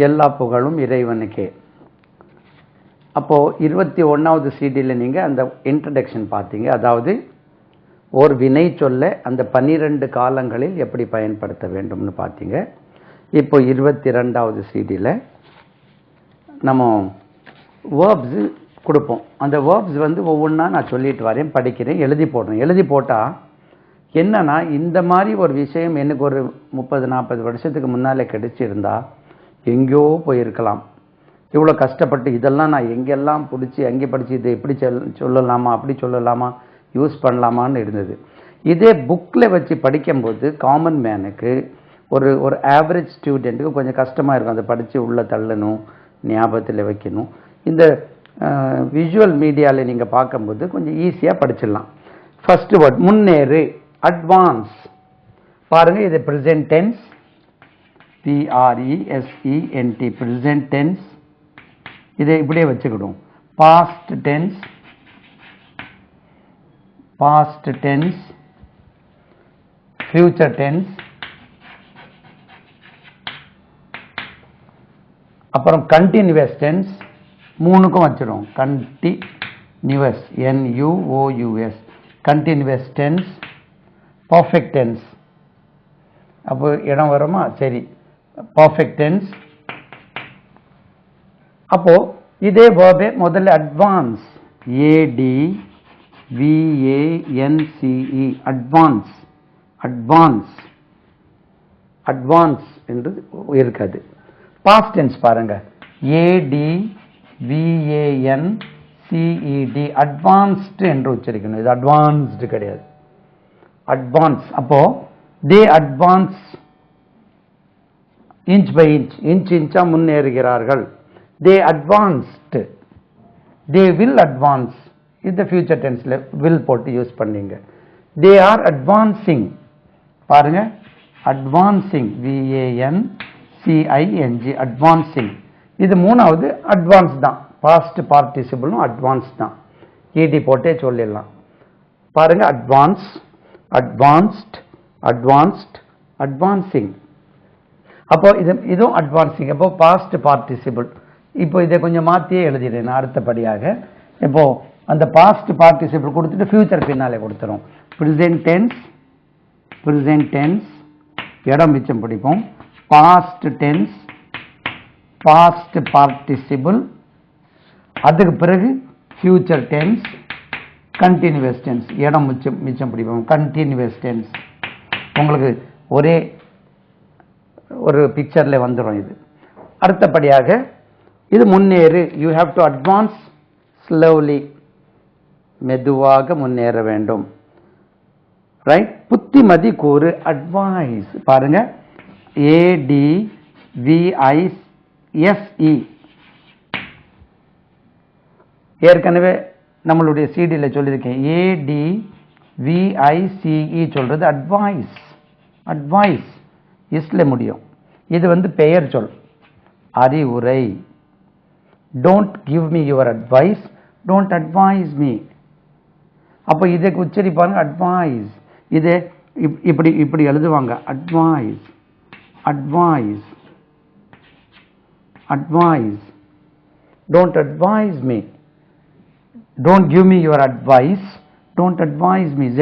எல்லா புகழும் இறைவனுக்கே. அப்போது 21வது சிடியில் நீங்கள் அந்த இன்ட்ரடக்ஷன் பார்த்தீங்க. அதாவது ஒரு வினை சொல்ல அந்த 12 காலங்களில் எப்படி பயன்படுத்த வேண்டும்னு பார்த்தீங்க. இப்போ 22வது சிடியில் நம்ம வேர்ப்ஸு கொடுப்போம். அந்த வேர்ப்ஸ் ஒவ்வொன்றா நான் சொல்லிட்டு வரேன், படிக்கிறேன், எழுதி போடுறேன். எழுதி போட்டால் என்னன்னா, இந்த மாதிரி ஒரு விஷயம் எனக்கு ஒரு 30-40 வருஷத்துக்கு முன்னாலே கிடைச்சிருந்தா எங்கேயோ போயிருக்கலாம். இவ்வளோ கஷ்டப்பட்டு இதெல்லாம் நான் எங்கெல்லாம் பிடிச்சி அங்கே படித்து இதை எப்படி சொல்லலாமா, அப்படி சொல்லலாமா, யூஸ் பண்ணலாமான்னு இருந்தது. இதே புக்கில் வச்சு படிக்கும்போது காமன் மேனுக்கு ஒரு ஆவரேஜ் ஸ்டூடெண்ட்டுக்கு கொஞ்சம் கஷ்டமாக இருக்கும். அதை படித்து உள்ளே தள்ளணும், ஞாபகத்தில் வைக்கணும். இந்த விஷுவல் மீடியாவில் நீங்கள் பார்க்கும்போது கொஞ்சம் ஈஸியாக படிச்சிடலாம். ஃபஸ்ட்டு வேர்ட் முன்னேறு, அட்வான்ஸ். பாருங்கள், இது present tense, PRESENT, present tense. இதை இப்படியே வச்சுக்கிடும். Past tense, past tense, future tense, அப்புறம் கண்டினியூஸ் டென்ஸ். மூணுக்கும் வச்சிடும். Continuous, NUOUS, continuous tense, perfect tense. அப்போ இடம் வருமா? சரி, பர்ஃபெக்ட் டென்ஸ். அப்போ இதே வேர்பே முதல்ல advance, ADVANCE, advance. Advance, advance என்று இருக்காது. பாஸ்ட் டென்ஸ் பாருங்க, ADVANCED, அட்வான்ஸ்டு என்று உச்சரிக்கணும். இது அட்வான்ஸ்டு கிடையாது, அட்வான்ஸ். அப்போ they advance inch by inch, இன்ச்சா முன்னேறுகிறார்கள். They advanced, they will advance. இந்த ஃபியூச்சர் டென்ஸ்ல வில் போட்டு யூஸ் பண்ணீங்க. They are advancing. பாருங்க, அட்வான்சிங், VANCING, அட்வான்சிங். இது மூணாவது அட்வான்ஸ் தான். பாஸ்ட் பார்ட்டிசிபிளும் அட்வான்ஸ் தான். ED போட்டே சொல்லிடலாம். பாருங்க, அட்வான்ஸ், அட்வான்ஸ்ட், அட்வான்ஸ்ட், அட்வான்சிங். அப்போ இதுவும் அட்வான்சிங். அப்போ பாஸ்ட் பார்ட்டிசிபிள். இப்போ இதை கொஞ்சம் மாற்றியே எழுதிடுறேன் அடுத்தபடியாக. இப்போ அந்த பாஸ்ட் பார்ட்டிசிபிள் கொடுத்துட்டு ஃபியூச்சர் பின்னாலே கொடுத்துரும். ப்ரெசென்ட் டென்ஸ், ப்ரெசென்ட் டென்ஸ், இடம் மிச்சம் பிடிப்போம். Past tense, past participle. அதுக்கு பிறகு ஃபியூச்சர் டென்ஸ், கண்டினியூஸ் டென்ஸ், இடம் மிச்சம் பிடிப்போம். கண்டினியூஸ் டென்ஸ் உங்களுக்கு ஒரே ஒரு பிக்சரில் வந்துடும். இது அடுத்தபடியாக இது முன்னேறு. You have to advance slowly, மெதுவாக முன்னேற வேண்டும். ரைட். புத்திமதி கூறு, அட்வைஸ். பாருங்க, ADVISE. ஏற்கனவே நம்மளுடைய சிடியில் சொல்லியிருக்கேன். ADVICE சொல்றது அட்வைஸ். அட்வைஸ் இஸ்ல முடியும். இது பெயர் சொல், அறிவுரை. Don't give me your advice, don't advice me. அப்போ இதுக்கு உச்சரிப்பாங்க அட்வைஸ். இது இப்படி இப்படி எழுதுவாங்க. Advice, advice, advice. Don't advice me, don't give me your advice, don't advice me. Z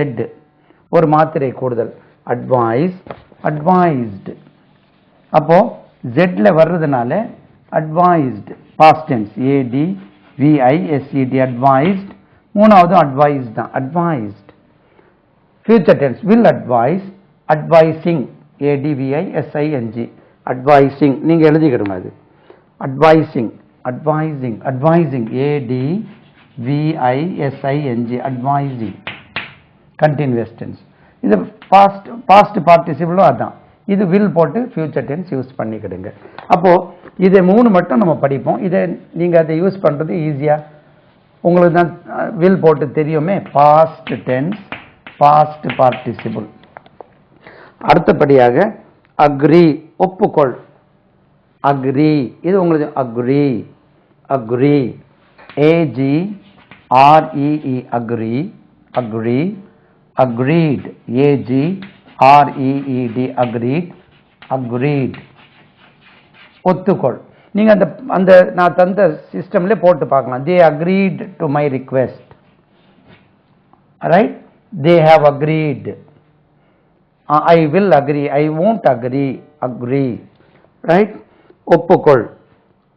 ஒரு மாத்திரை கூடுதல். Advice, advised. அப்போ Z வர்றதுனால advised, past tense, ADVISED, advised. மூணாவது அட்வைஸ் தான், advised. Future tense, will advice, advising, ADVISING, advising. நீங்க எழுதிக்கிடுங்க. அது advising, advising, advising, ADVISING, advising. Continuous tense. இது பாஸ்ட் பார்ட்டிசிபிளும் அதான். இது வில் போட்டு ஃபியூச்சர் டென்ஸ் யூஸ் பண்ணிக்கிடுங்க. அப்போ இதை மூணு மட்டும் நம்ம படிப்போம். இதை நீங்க அதை யூஸ் பண்றது ஈஸியா. உங்களுக்கு தான் வில் போட்டு தெரியுமே. Past tense, past participle. அடுத்தபடியாக அக்ரி, ஒப்புக்கொள். அக்ரி, இது உங்களுக்கு agree, agree, AGREE, agree, agree. agreed, AGREED, agreed, agreed. ஒத்துக்கொள். நீங்க அந்த அந்த நான் தந்த சிஸ்டம்ல போட்டு பார்க்கலாம். they agreed to my request, right? they have agreed. I will agree, I won't agree, agree, right? ஒப்புக்கொள்,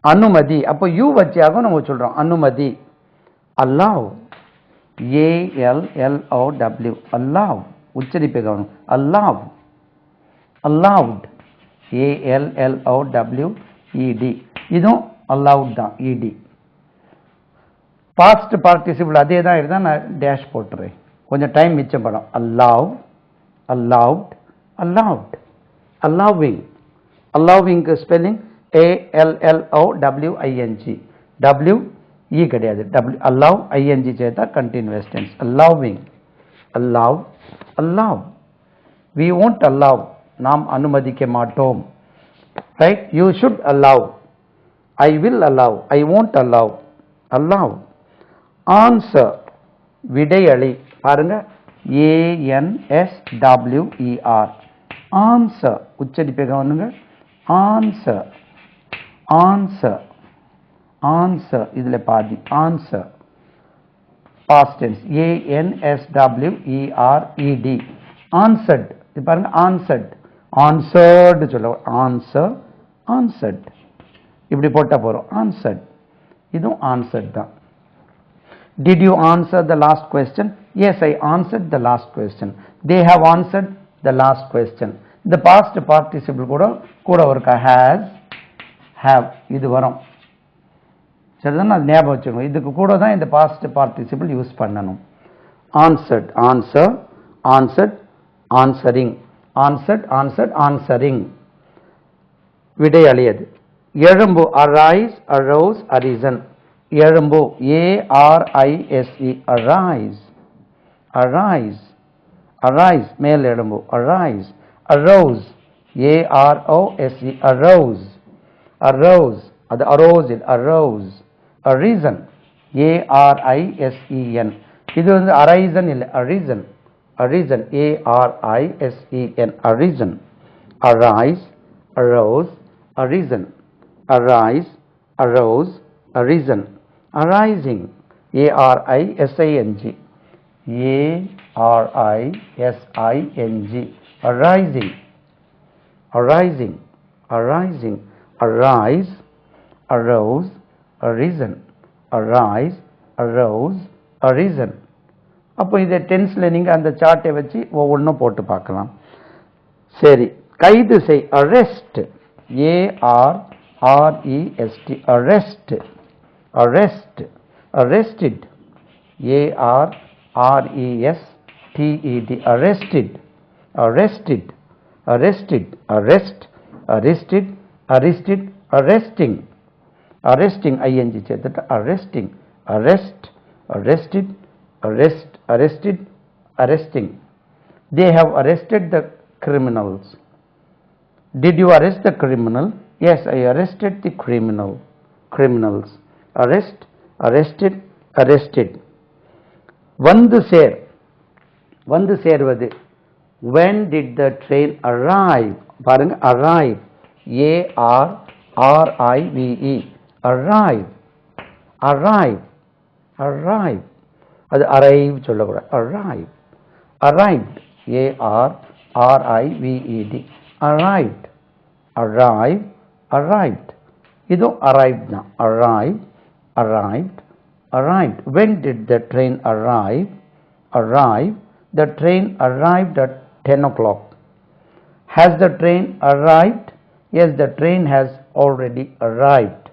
அனுமதி. அப்போ யூ வச்சியாக நம்ம சொல்றோம் அனுமதி. allow, ALLOW, allow. உச்சரிப்பை கவனம். allow, allowed, ALLOWED. இதுவும் allowed தான், ED. பாஸ்ட் பார்ட்டிசிபிள் அதே தான் இருந்தால் நான் டேஷ் போட்டுறேன், கொஞ்சம் டைம் மிச்சம் படும். allow, allowed, allowed, allowing. allowing spelling ALLOWING. W E கிடையாது, W. allow ING சேர்த்தா continuous tense. allowing, allow, allow. we won't allow, நாம் அனுமதிக்க மாட்டோம், right? you should allow, I will allow, I won't allow, allow. answer, விடையளி. பாருங்க, ANSWER, answer. உச்சரிப்பை கவனிங்க. answer, answer, answer. இதுல பாதி answer. past tense ANSWERED, answered. இது பாருங்க, answered, answered சொல்ல. answer, answered. இப்படி போட்டா போறோம், answered. இதுவும் answered தான். did you answer the last question? yes, I answered the last question. they have answered the last question. இந்த past participle கூட ஒருக்கா has, have இது வரும். சரிதான், அது ஞாபகம் வச்சுக்கணும். இதுக்கு கூட தான் இந்த past participle யூஸ் பண்ணணும். answered, answer, answered, answering, answered, answered, answering. விடை அளியது. எழும்பு, arise, arose, arisen. எழும்பு, ARISE, arise, arise, arise. மேல் எழும்பு, arise. arose, AROSE, arose, arose. அது arose, arose. arisen, ARISEN. இது வந்து arisen இல்ல, arisen, arisen, ARISEN, arisen. arise, arose, arisen. arise, arose, arisen. arising, ARISING, ARISING, arising, arising, arising. arise, arose, arisen. arise, arose, arisen. அப்போ இதை டென்ஸ்ல நீங்க அந்த சார்ட்டை வச்சு ஒவ்வொன்றும் போட்டு பார்க்கலாம். சரி, கைது செய், arrest, ARREST, arrest, arrest, arrested, ARRESTED, arrested, arrested, arrested, arrest, arrested, arrested, arresting, arresting ING சேர்த்துட்டு arresting, arrest, arrested, arrest, arrested, arresting. they have arrested the criminals. did you arrest the criminal? yes, I arrested the criminals. arrest, arrested, arrested. வந்து சேர், வந்து சேர்வது. when did the train arrive? பாருங்க, arrive, ARRIVE, arrive, arrive, arrive. அது arrive சொல்லக்கூடாது, arrive, arrived, ARRIVED, arrived, arrive, arrived. இது arrived தான், arrive, arrived, arrived. when did the train arrive? arrive, the train arrived at 10 o'clock. has the train arrived? yes, the train has already arrived.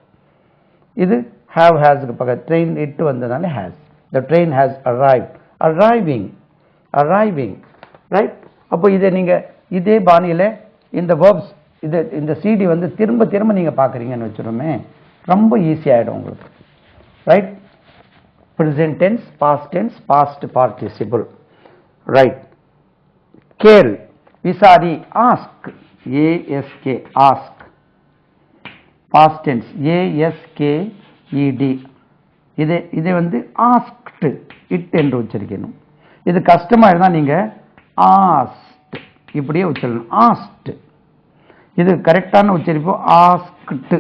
இது have has க்கு பக்கத்துல train இட்டு வந்ததால has. the train has arrived, arriving, arriving, right? அப்போ இதை நீங்க இதே பாணியில இந்த verbs இது இந்த CD வந்து திரும்ப திரும்ப நீங்க பார்க்குறீங்கன்னு வச்சுருமே, ரொம்ப ஈஸி ஆயிடும் உங்களுக்கு, right? present tense, past tense, past participle, right? கேள், விசாரி, ask, ASK, ask. past tense, ASKED. இதை வந்து asked, it என்று உச்சரிக்கணும். இது கஷ்டமா இருந்தா நீங்க asked இப்படியே உச்சரிக்கணும், asked. இது கரெக்டான உச்சரிப்பு asked,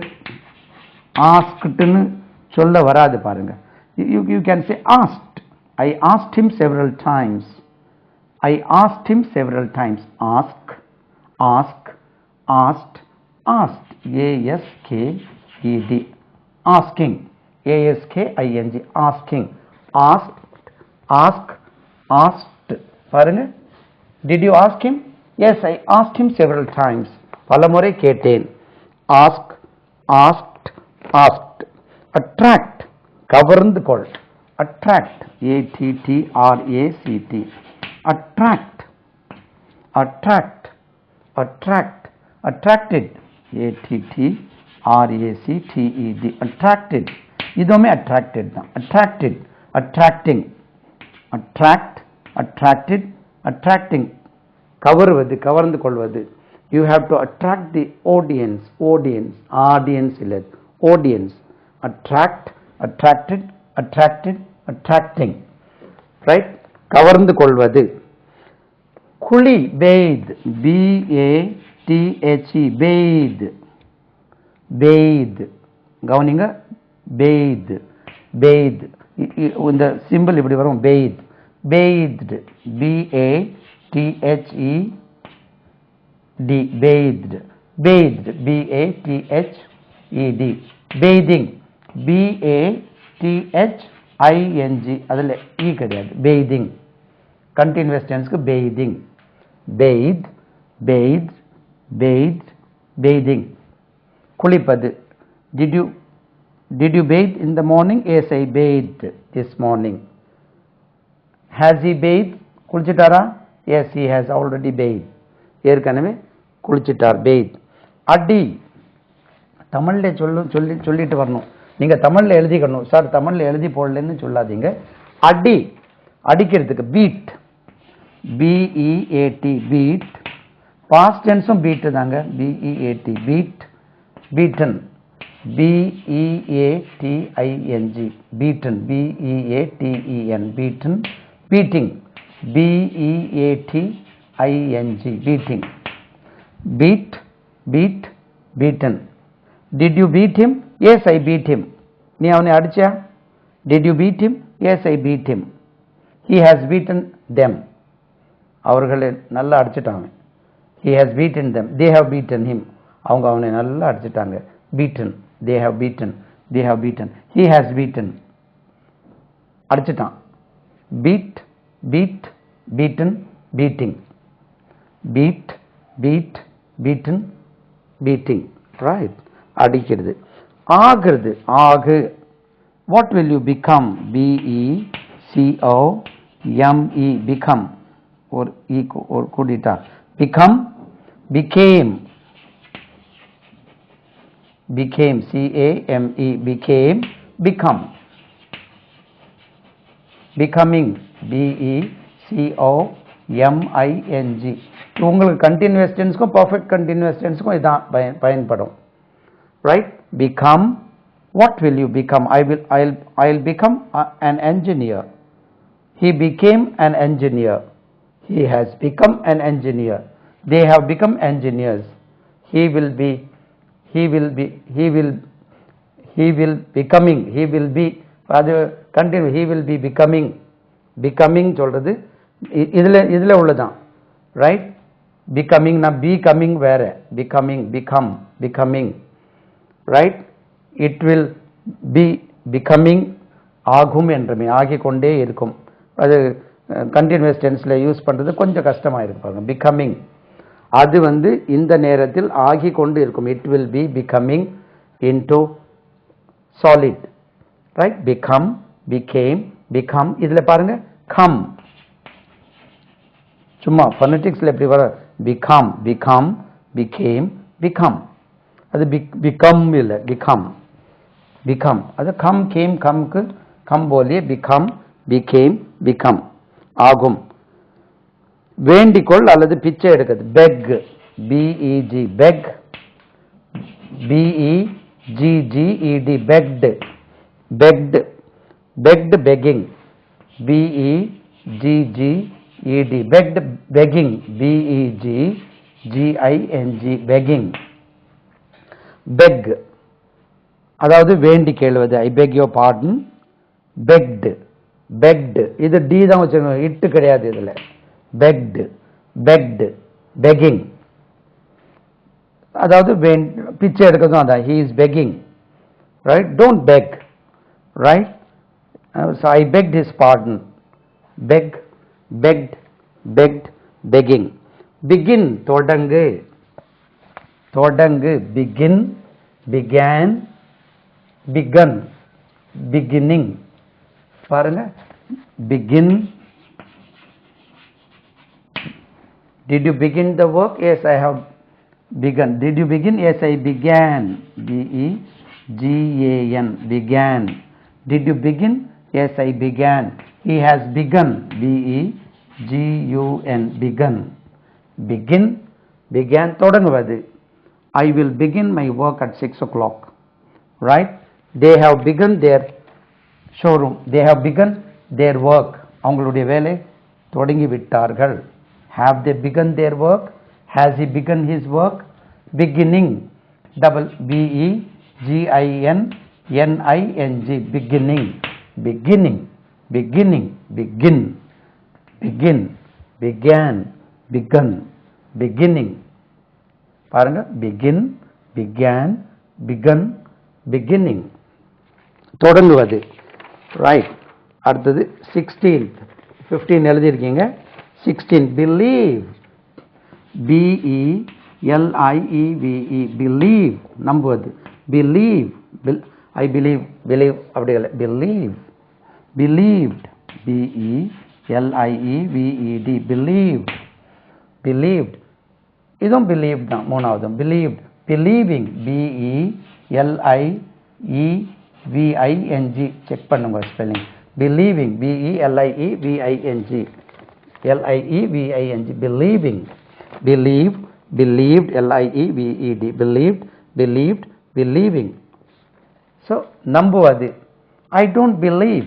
ஆஸ்க்ட்னு சொல்ல வராது பாருங்க. You can say asked. I asked him several times. I asked him several times. Ask, ask, asked, asked. A-S-K-E-D. Asking. A-S-K-I-N-G. Asking. Asked, ask, asked. பாருங்க. Did you ask him? Yes, I asked him several times. பலமுறை கேட்டேன். Ask, asked, asked. Attract. கவர்ந்து கொள். Attract. A-T-T-R-A-C-T. Attract, attract, attract, attracted. A-T-T-R-A-C-T-E-D. Attracted. இதுவுமே attracted தான். Attracted, attracting. Attract, attracted, attracting. கவருவது, கவர்ந்து கொள்வது. You have to attract the audience. Audience இல்லை, audience. Attract, attracted, attracted, attracting. Right? கவர்ந்து கொள்வது. குளி, bathe. B-A-T-H-E. bathe. bathe. கவனிங்க, bathe. bathe. இந்த சிம்பிள் இப்படி வரும், bathe. bathed. B-A-T-H-E-D. bathed. bathed. B-A-T-H-E-D. bathing. B-A-T-H-I-N-G. அதில் E கிடையாது. bathing. continuous tenseக்கு bathing. bathe, bathed, bathed, bathing. குளிப்பது. Did you bathe in the morning? Yes, I bathed this morning. Has he bathed? குளிச்சிட்டாரா? Yes, he has already bathed. ஏற்கனவே குளிச்சிட்டார். bathe. அடி. தமிழ்ல சொல்லிட்டு வரணும். நீங்க தமிழ்ல எழுதிக்கணும். சார் தமிழ்ல எழுதி போடலன்னு சொல்லாதீங்க. அடி, அடிக்கிறதுக்கு beat. B-E-A-T. beat. past tenseம் beat தாங்க. B-E-A-T. beat, beaten. B-E-A-T-I-N-G. beaten. B-E-A-T-E-N. beaten. beating. B-E-A-T-I-N-G. beating. beat, beat, beaten. Did you beat him? Yes, I beat him. நீ அவனை அடிச்சா? Did you beat him? Yes, I beat him. He has beaten them. அவர்களை நல்லா அடிச்சிட்டாங்க. He has beaten them. They have beaten him. அவங்க அவனை நல்லா அடிச்சிட்டாங்க. beaten. They have beaten. They have beaten. He has beaten. அடிச்சிட்டான். beat, beat, beaten, beating. beat, beat, beaten, beating. right? அடிக்கிறது. ஆகிறது. ஆகு. what will you become? B-E-C-O-M-E. become. ஒரு கூடிட்டா. become, became. became. C-A-M-E. became, become. becoming. B-E-C-O-M-I-N-G. உங்களுக்கு continuous tenseக்கும் perfect continuous tenseக்கும் இதான் பயன்படும். right? become. what will you become? I'll become an engineer. He became an engineer. He has become an engineer. They have become engineers. He will be becoming. He will be. அது continue. He will be becoming. becoming சொல்றது இதுல உள்ளதான். right? becoming na becoming வேற. becoming. right? it will be becoming. ஆகும் என்றுமே, ஆகிக்கொண்டே இருக்கும். அது continuous டென்ஸ்ல use பண்றது கொஞ்சம் கஷ்டமா இருப்பாங்க. becoming. அது இந்த நேரத்தில் ஆகி கொண்டு இருக்கும். it will be becoming into solid. right? become, became, become. இதுல பாருங்க come. சும்மா phoneticsல எப்படி வர? become, became, become. அது become இல்ல, become. அது come, came, comeக்கு come போலியே become, became, become. ஆகும். வேண்டிக்கொள் அல்லது பிச்சை எடுக்கிறது. beg. B-E-G. beg. B-E-G-G-E-D. begged. begging. B-E-G-G-E-D. begged, begging. B-E-G-G-I-N-G. begging. beg. அதாவது வேண்டி கேள்வது. ஐ பெக் யோர் பார்டன். பெக்டு, பெக்டு, இது டி தான் வச்சுக்கணும், இட்டு கிடையாது இதுல. பெக்டு, பெக்டு, பெக்கிங், அதாவது பிச்சை எடுக்கிறதும் அதான். he is begging, right? don't beg, right? So I begged his pardon. beg, begged, begged, begging. begin, தொடங்கு, தொடங்கு, begin, began, begun, beginning. பாருங்க, begin. Did you begin the work? Yes, I have begun. Did you begin? Yes, I began. B-E-G-A-N, began. Did you begin? Yes, I began. He has begun. B-E-G-U-N, begun. begin, began, தொடங்குவது. I will begin my work at 6 o'clock, right? They have begun their showroom. They have begun their work. அவங்களுடைய வேலை தொடங்கி விட்டார்கள். Have they begun their work? Has he begun his work? beginning, double B-E-G-I-N-N-I-N-G, beginning, beginning, beginning, begin, begin, began, begun, beginning. பாருங்க, begin, began, begun, beginning, தொடங்குவது. Right. அடுத்தது 16th, 15 எழுதியிருக்கீங்க. 16, believe, B-E-L-I-E-V-E, believe, நம்புவது. believe, I believe, believe அப்படி இல்லை, believe, believed, B-E-L-I-E-V-E-D, believed, believed, இதுவும் believed தான். மூணாவதும் believed, believing, B-E-L-I-E-V-I-N-G, check பண்ணுங்க spelling. believing, B-E-L-I-E-V-I-N-G, L-I-E-V-I-N-G, believing, believe, believed, L-I-E-V-E-D, believed, believed, believing. So நம்புவது. I don't believe,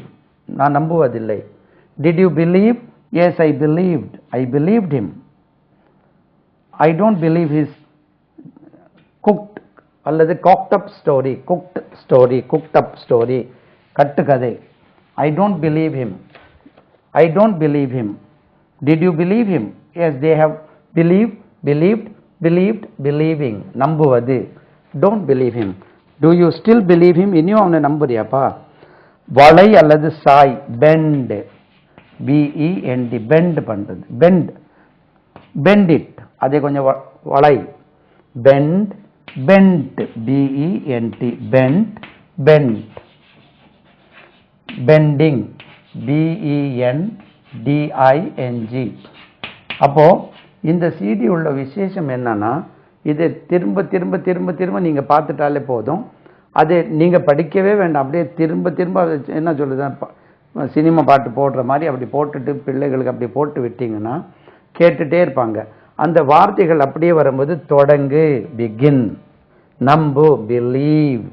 நான் நம்புவதில்லை. Did you believe? Yes, I believed. I believed him. I don't believe his cooked அல்லது cooked up story, cooked story, cooked up story, கட்டுக்கதை. I don't believe him. I don't believe him. Did you believe him? Yes, they have believed, believed, believed, believing, நம்புவது. Don't believe him. Do you still believe him? இன்னும் அவனை நம்புறியாப்பா? வளை அல்லது Sai, bend, B-E-N-D, bend பண்றது. bend, bend it, அதே கொஞ்சம் வளை. bend, bent, B-E-N-T, bent, bent, bending, B-E-N-D-I-N-G. அப்போ இந்த CD உள்ள விசேஷம் என்னன்னா, இது திரும்ப திரும்ப திரும்ப திரும்ப நீங்க பார்த்துட்டாலே போதும். அது நீங்க படிக்கவே வேண்டாம், அப்படியே திரும்ப திரும்ப என்ன சொல்லுது, சினிமா பாட்டு போடுற மாதிரி அப்படி போட்டுட்டு பிள்ளைகளுக்கு அப்படி போட்டு விட்டீங்கன்னா கேட்டுட்டே இருப்பாங்க. அந்த வார்த்தைகள் அப்படியே வரும்போது தொடங்கு, begin, நம்பு, believe,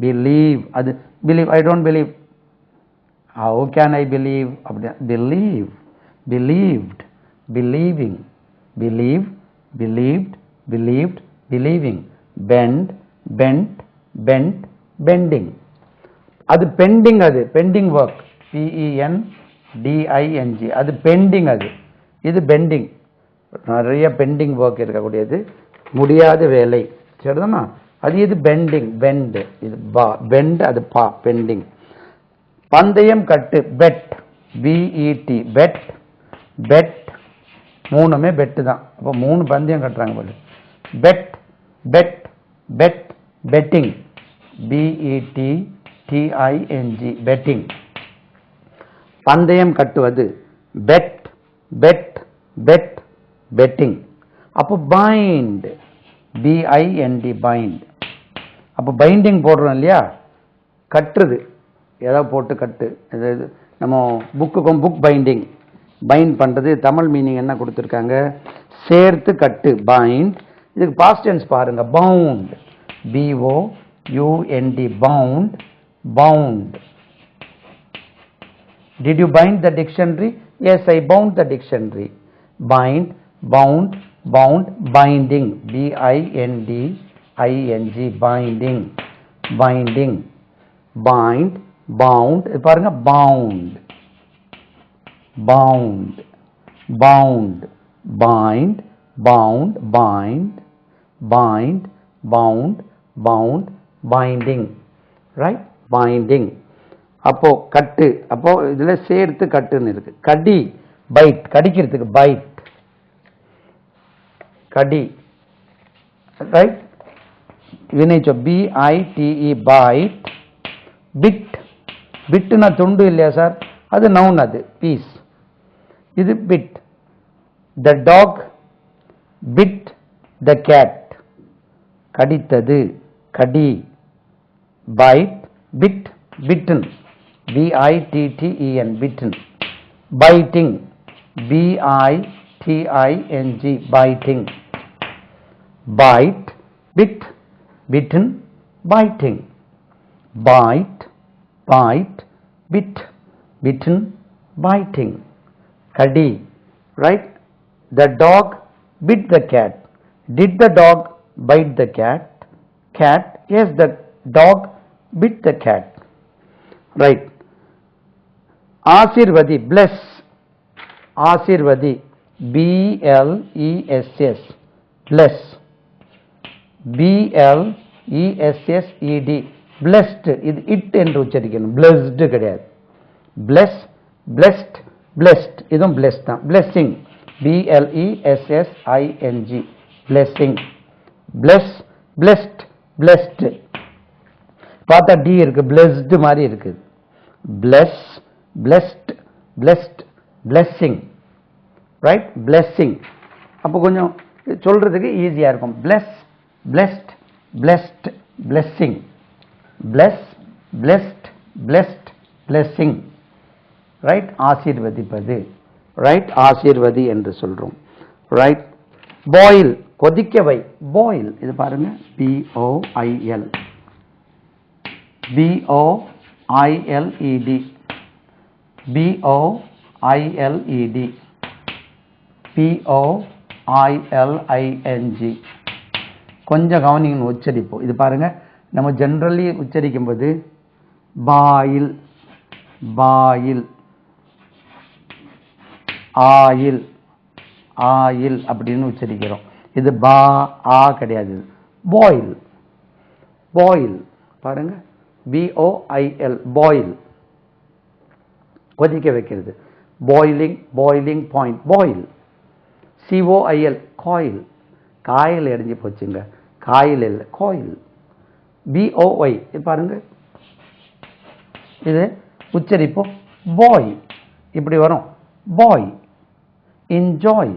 believe, அது believe, I don't believe, how can I believe, அப்படி believe, believed, believing, believe, believed, believed, believing, bend, bent, bent, bending. அது பெண்டிங், அது பெண்டிங் ஒர்க், P-E-N-D-I-N-G, அது பெண்டிங். அது இது பெண்டிங், நிறைய பெண்டிங் ஒர்க் இருக்கக்கூடியது, முடியாத வேலை, சரிதானா? அது இது பெண்டிங், பெண்ட், இது பா, பெண்ட், அது பா, பெண்டிங். பந்தயம் கட்டு, பெட், B-E-T, பெட், பெட், மூணுமே பெட்டு தான். அப்போ 3 பந்தயம் கட்டுறாங்க போல. Bed, bed, bed, bedding, B-E-T-T-I-N-G, bedding, பந்தயம் கட்டுவது. Bed, bed, bed, bedding. அப்போ பைண்ட், B-I-N-D, பைண்ட். அப்போ பைண்டிங் போடுறோம் இல்லையா, கட்டுறது, ஏதாவது போட்டு கட்டு. நம்ம புக்குக்கும் புக் பைண்டிங், பைண்ட் பண்றது, தமிழ் மீனிங் என்ன கொடுத்துருக்காங்க, சேர்த்து கட்டு, பைண்ட். இதுக்கு பாஸ்ட் டென்ஸ் பாருங்க, bound, B-O-U-N-D, bound, bound. Did you bind the dictionary? Yes, I bound the dictionary. Bind, bound, bound, binding, B-I-N-D-I-N-G, binding. binding, bind, bound, பாருங்க bound, bound, bound, bind, bound, bind, bind, bound, bound, binding, right? Binding. அப்போ கட்டு, அப்போ இதுல சேர்த்து கட்டுன்னு இருக்கு. கடி, bite, கடிக்கிறதுக்கு bite, கடி, ரைட்? வினைச்சொல் BITE, பைட். பிட், பிட்னா துண்டு இல்லையா சார், அது நவுன், அது பீஸ், இது bit. The dog bit the cat, கடித்தது, கடி, bite, bit, bitten, BITTEN, bitten. Biting, BITING, biting. Bite, bit, bitten, biting. Bite, bite, bit, bitten, biting. Kadi, right? The dog bit the cat. Did the dog bite the cat? Cat, yes, the dog bit the cat. Right? ஆசீர்வதி, bless, ஆசீர்வதி, BLESS, bless, BLESSED, blessed, இது it என்று உச்சரிக்கணும், blessed கிடையாது. bless, blessed, blessed, இதுவும் bless தான். blessing, BLESSING, blessing, bless, blessed, blessed, பார்த்தா D இருக்கு, blessed மாதிரி இருக்கு. bless, blessed, blessed, blessing, right? blessing. அப்போ கொஞ்சம் சொல்றதுக்கு ஈஸியா இருக்கும். bless, blessed, blessed, blessing, bless, blessed, blessed, blessing, right? ஆசீர்வதிப்பது, right? ஆசீர்வதி என்று சொல்றோம், right? boil, கொதிக்கவை, boil, இது பாருங்க, BOIL, BOILED, BOILED, POILING. கொஞ்சம் கவனிங்க உச்சரிப்போம். இது பாருங்க, நம்ம ஜெனரலி உச்சரிக்கும் போது பாயில், பாயில், ஆயில், ஆயில் அப்படின்னு உச்சரிக்கிறோம். இது பா ஆ கிடையாது, பாயில், பாயில், பாருங்க, BOIL, பாயில், கொதிக்க வைக்கிறது. Boiling, boiling point, boil. COIL, coil, coil எரிஞ்சு போச்சுங்க, காயில் இல்லை, காயில். BOY, பாருங்க, இது உச்சரிப்போம், பாய், இப்படி வரும், பாய். என்ஜாய்,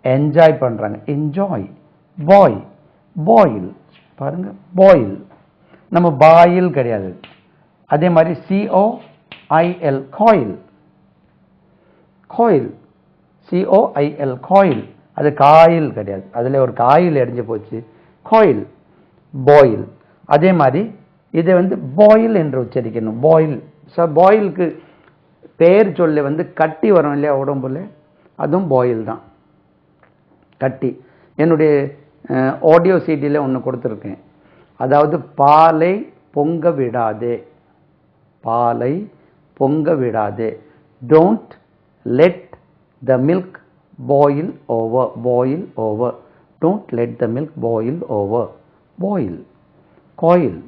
என்ஜாய் பண்றாங்க, என்ஜாய், பாய், பாயில், பாருங்க, பாயில். நம்ம பாயில் கிடையாது. அதே மாதிரி COIL, coil, coil, COIL, coil, அது காயில் கிடையாது, அதுல ஒரு காயில் எரிஞ்சு போச்சு, காயில், பாயில். அதே மாதிரி இதை பாயில் என்று உச்சரிக்கணும், பாயில். பாயிலுக்கு பேர் சொல்ல கட்டி வரும் இல்லையா உடம்புல, அதுவும் பாயில் தான், கட்டி. என்னுடைய ஆடியோ சிடியில் ஒன்று கொடுத்துருக்கேன், அதாவது பாலை பொங்க விடாதே, பாலை பொங்க விடாதே, don't let the milk boil over, boil over, don't let the milk boil over, boil, coil,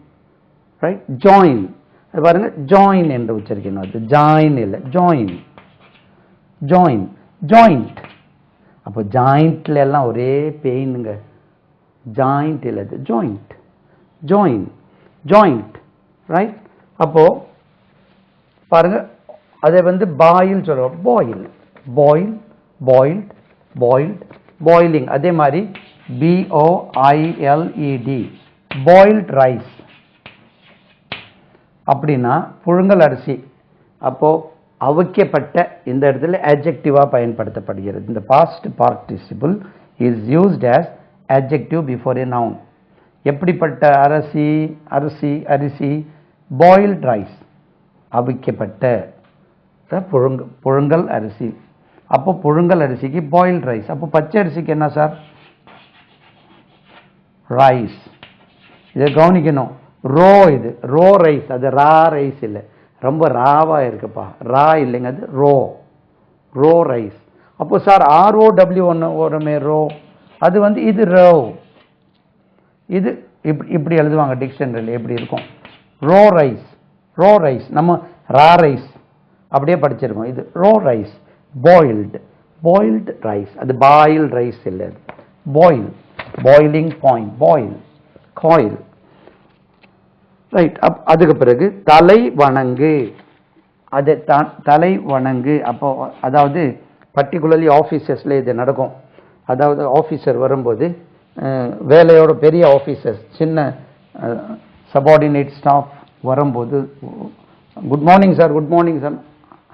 right? Join, பாருங்க, ஜாயின் என்று உச்சரிக்கணும், அது ஜாயின் இல்லை, ஜாயின், ஜாயின், ஜாயிண்ட். அப்போ ஜாயிண்ட்ல எல்லாம் ஒரே பெயினுங்க, ஜாயிண்ட் இல்லை, ஜாயிண்ட், ஜாயின், ஜாயிண்ட், ரைட்? அப்போ பாருங்க, அதை பாயில் சொல்றோம், boil, boil, boiled, boiled, boiling. அதே மாதிரி BOILED, பாயில்ட் ரைஸ், அப்படின்னா புழுங்கல் அரிசி. அப்போ அவிக்கப்பட்ட, இந்த இடத்துல adjective பயன்படுத்தப்படுகிறது. இந்த past participle is used as adjective before a noun. எப்படிப்பட்ட அரிசி, அரிசி, அரிசி, பாயில்ட் ரைஸ், அவிக்கப்பட்ட புழுங்கல் அரிசி. அப்போ புழுங்கல் அரிசிக்கு பாயில்ட் ரைஸ். அப்போ பச்சை அரிசிக்கு என்ன சார்? ரைஸ். இதை கவனிக்கணும், ரோ, இது ரோ ரைஸ், அது ரா ரைஸ் இல்லை, ரொம்ப ராவா இருக்குப்பா, ரா இல்லைங்க, அது ரோ, ரோ ரைஸ். அப்போ சார் ROW ஒன்று வருமே ரோ, அது வந்து இது ரோ, இது இப்படி எழுதுவாங்க டிக்ஷனரியில், எப்படி இருக்கும், ரோ ரைஸ், ரோ ரைஸ். நம்ம ரா ரைஸ் அப்படியே படிச்சிருக்கோம், இது raw rice, boiled, boiled rice, அது பாயில் ரைஸ் இல்லை, அது boil, boiling point, boil, coil, right. அதுக்கு பிறகு தலை வணங்கு, அது தலை வணங்கு. அப்போ அதாவது பர்டிகுலர்லி ஆஃபீஸர்ஸில் இது நடக்கும். அதாவது ஆஃபீஸர் வரும்போது வேலையோட பெரிய ஆஃபீஸர்ஸ் சின்ன சபார்டினேட் ஸ்டாஃப் வரும்போது, good morning sir, good morning sir,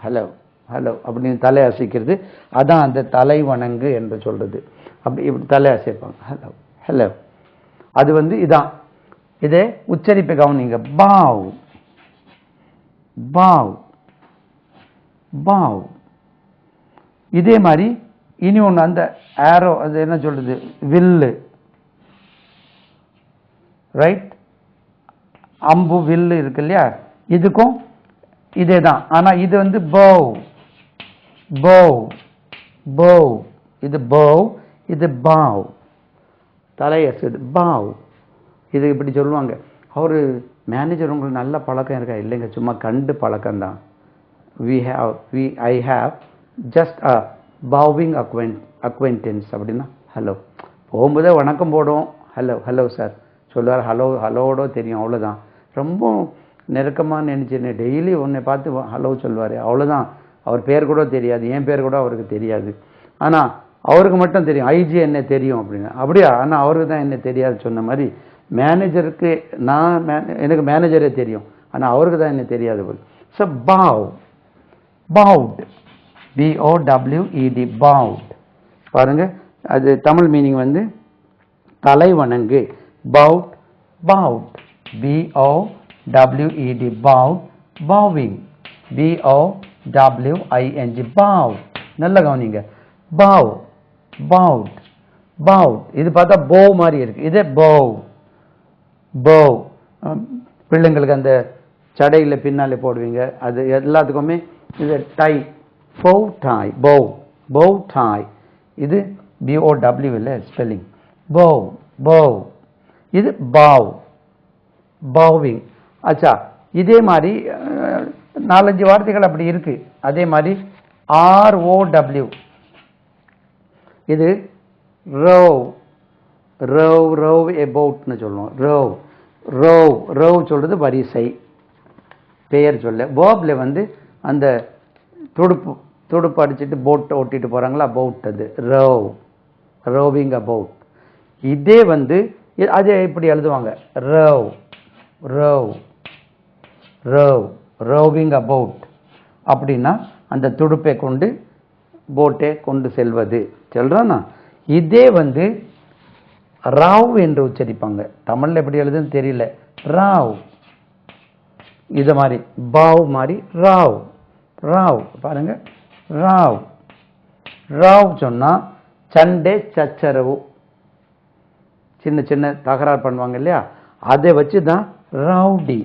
hello hello அப்படின்னு தலை அசைக்கிறது, அதான் அந்த தலை வணங்கு என்று சொல்றது. அப்படி இப்படி தலை அசைப்பாங்க, ஹலோ ஹலோ. அது வந்து இதான், இதே உச்சரிப்பை கவனிங்க, பாவ் பாவ் பாவ். இதே மாதிரி இனி ஒன்று, அந்த ஆரோ, அது என்ன சொல்றது, வில்லு, ரைட், அம்பு வில்லு இருக்கு இல்லையா, இதுக்கும் இதே தான். ஆனா இது வந்து பவ், பவ் பவ், இது பவ், இது பாவ், தலையசு பாவ், இது இப்படி சொல்லுவாங்க. அவரு மேனேஜர் உங்களுக்கு நல்ல பழக்கம் இருக்கா? இல்லைங்க, சும்மா கண்டு பழக்கம் தான். I have just a bowing acquaintance அப்படின்னா ஹலோ. போகும்போதே வணக்கம் போடுவோம், ஹலோ ஹலோ சார் சொல்லுவார், ஹலோ ஹலோட தெரியும், அவ்வளோதான். ரொம்ப நெருக்கமாக நினச்சின்னு டெய்லி உன்னை பார்த்து ஹலோ சொல்லுவார், அவ்வளோதான். அவர் பேர் கூட தெரியாது, என் பேர் கூட அவருக்கு தெரியாது, ஆனால் அவருக்கு மட்டும் தெரியும், ஐஜி என்ன தெரியும் அப்படின்னா. அப்படியா? ஆனால் அவருக்கு தான் என்ன தெரியாது சொன்ன மாதிரி, மேனேஜருக்கு எனக்கு மேனேஜரே தெரியும், ஆனால் அவருக்கு தான் என்ன தெரியாது போல். So bow, bowed, BOWED, bowed. பாருங்க, அது தமிழ் மீனிங் வந்து தலை வணங்கு, பவுட், பவுட், BOWED, பவுட், பவுவிங், BOWING, பாவ். நல்ல கவனிங்க, பாவ், பவுட், பவுட். இது பார்த்தா போ மாதிரி இருக்கு, இதே பவ், பவ். பிள்ளைங்களுக்கு அந்த சடையில் பின்னாலே போடுவீங்க, அது எல்லாத்துக்குமே இது டை, பவ் டாய், பவ், பவ் டாய். இது BOW இல்லை ஸ்பெல்லிங், பவ், பவ். இது பாவ், பவுவிங். அச்சா, இதே மாதிரி 4-5 வார்த்தைகள் அப்படி இருக்கு. அதே மாதிரி ROW, இது ரோவ், ரோவ், ரோவ் எபவுட்னு சொல்லுவோம், ரோவ், ரோவ், ரோவ் சொல்றது வரிசை, பெயர் சொல்ல. வேர்ப்ல வந்து அந்த துடுப்பு அடிச்சுட்டு போட் ஓட்டிட்டு போறாங்களா, அபவுட், அது ரோவ், ரோவிங் அபவுட். இதே வந்து அதே இப்படி எழுதுவாங்க, row, row, row, roving about. அப்படின்னா அந்த துடுப்பை கொண்டு போட்டை கொண்டு செல்வது சொல்றானா. இதே வந்து ராவ் என்று உச்சரிப்பாங்க, தமிழ்ல எப்படி எழுதுன்னு தெரியல, ராவ். இது மாதிரி பாவ் மாதிரி ராவ், ராவ். பாருங்க, ராவ், ராவ் சொன்னா சண்டை சச்சரவு, சின்ன சின்ன தகராறு பண்ணுவாங்க இல்லையா, அதை வச்சு தான் ரவுடி,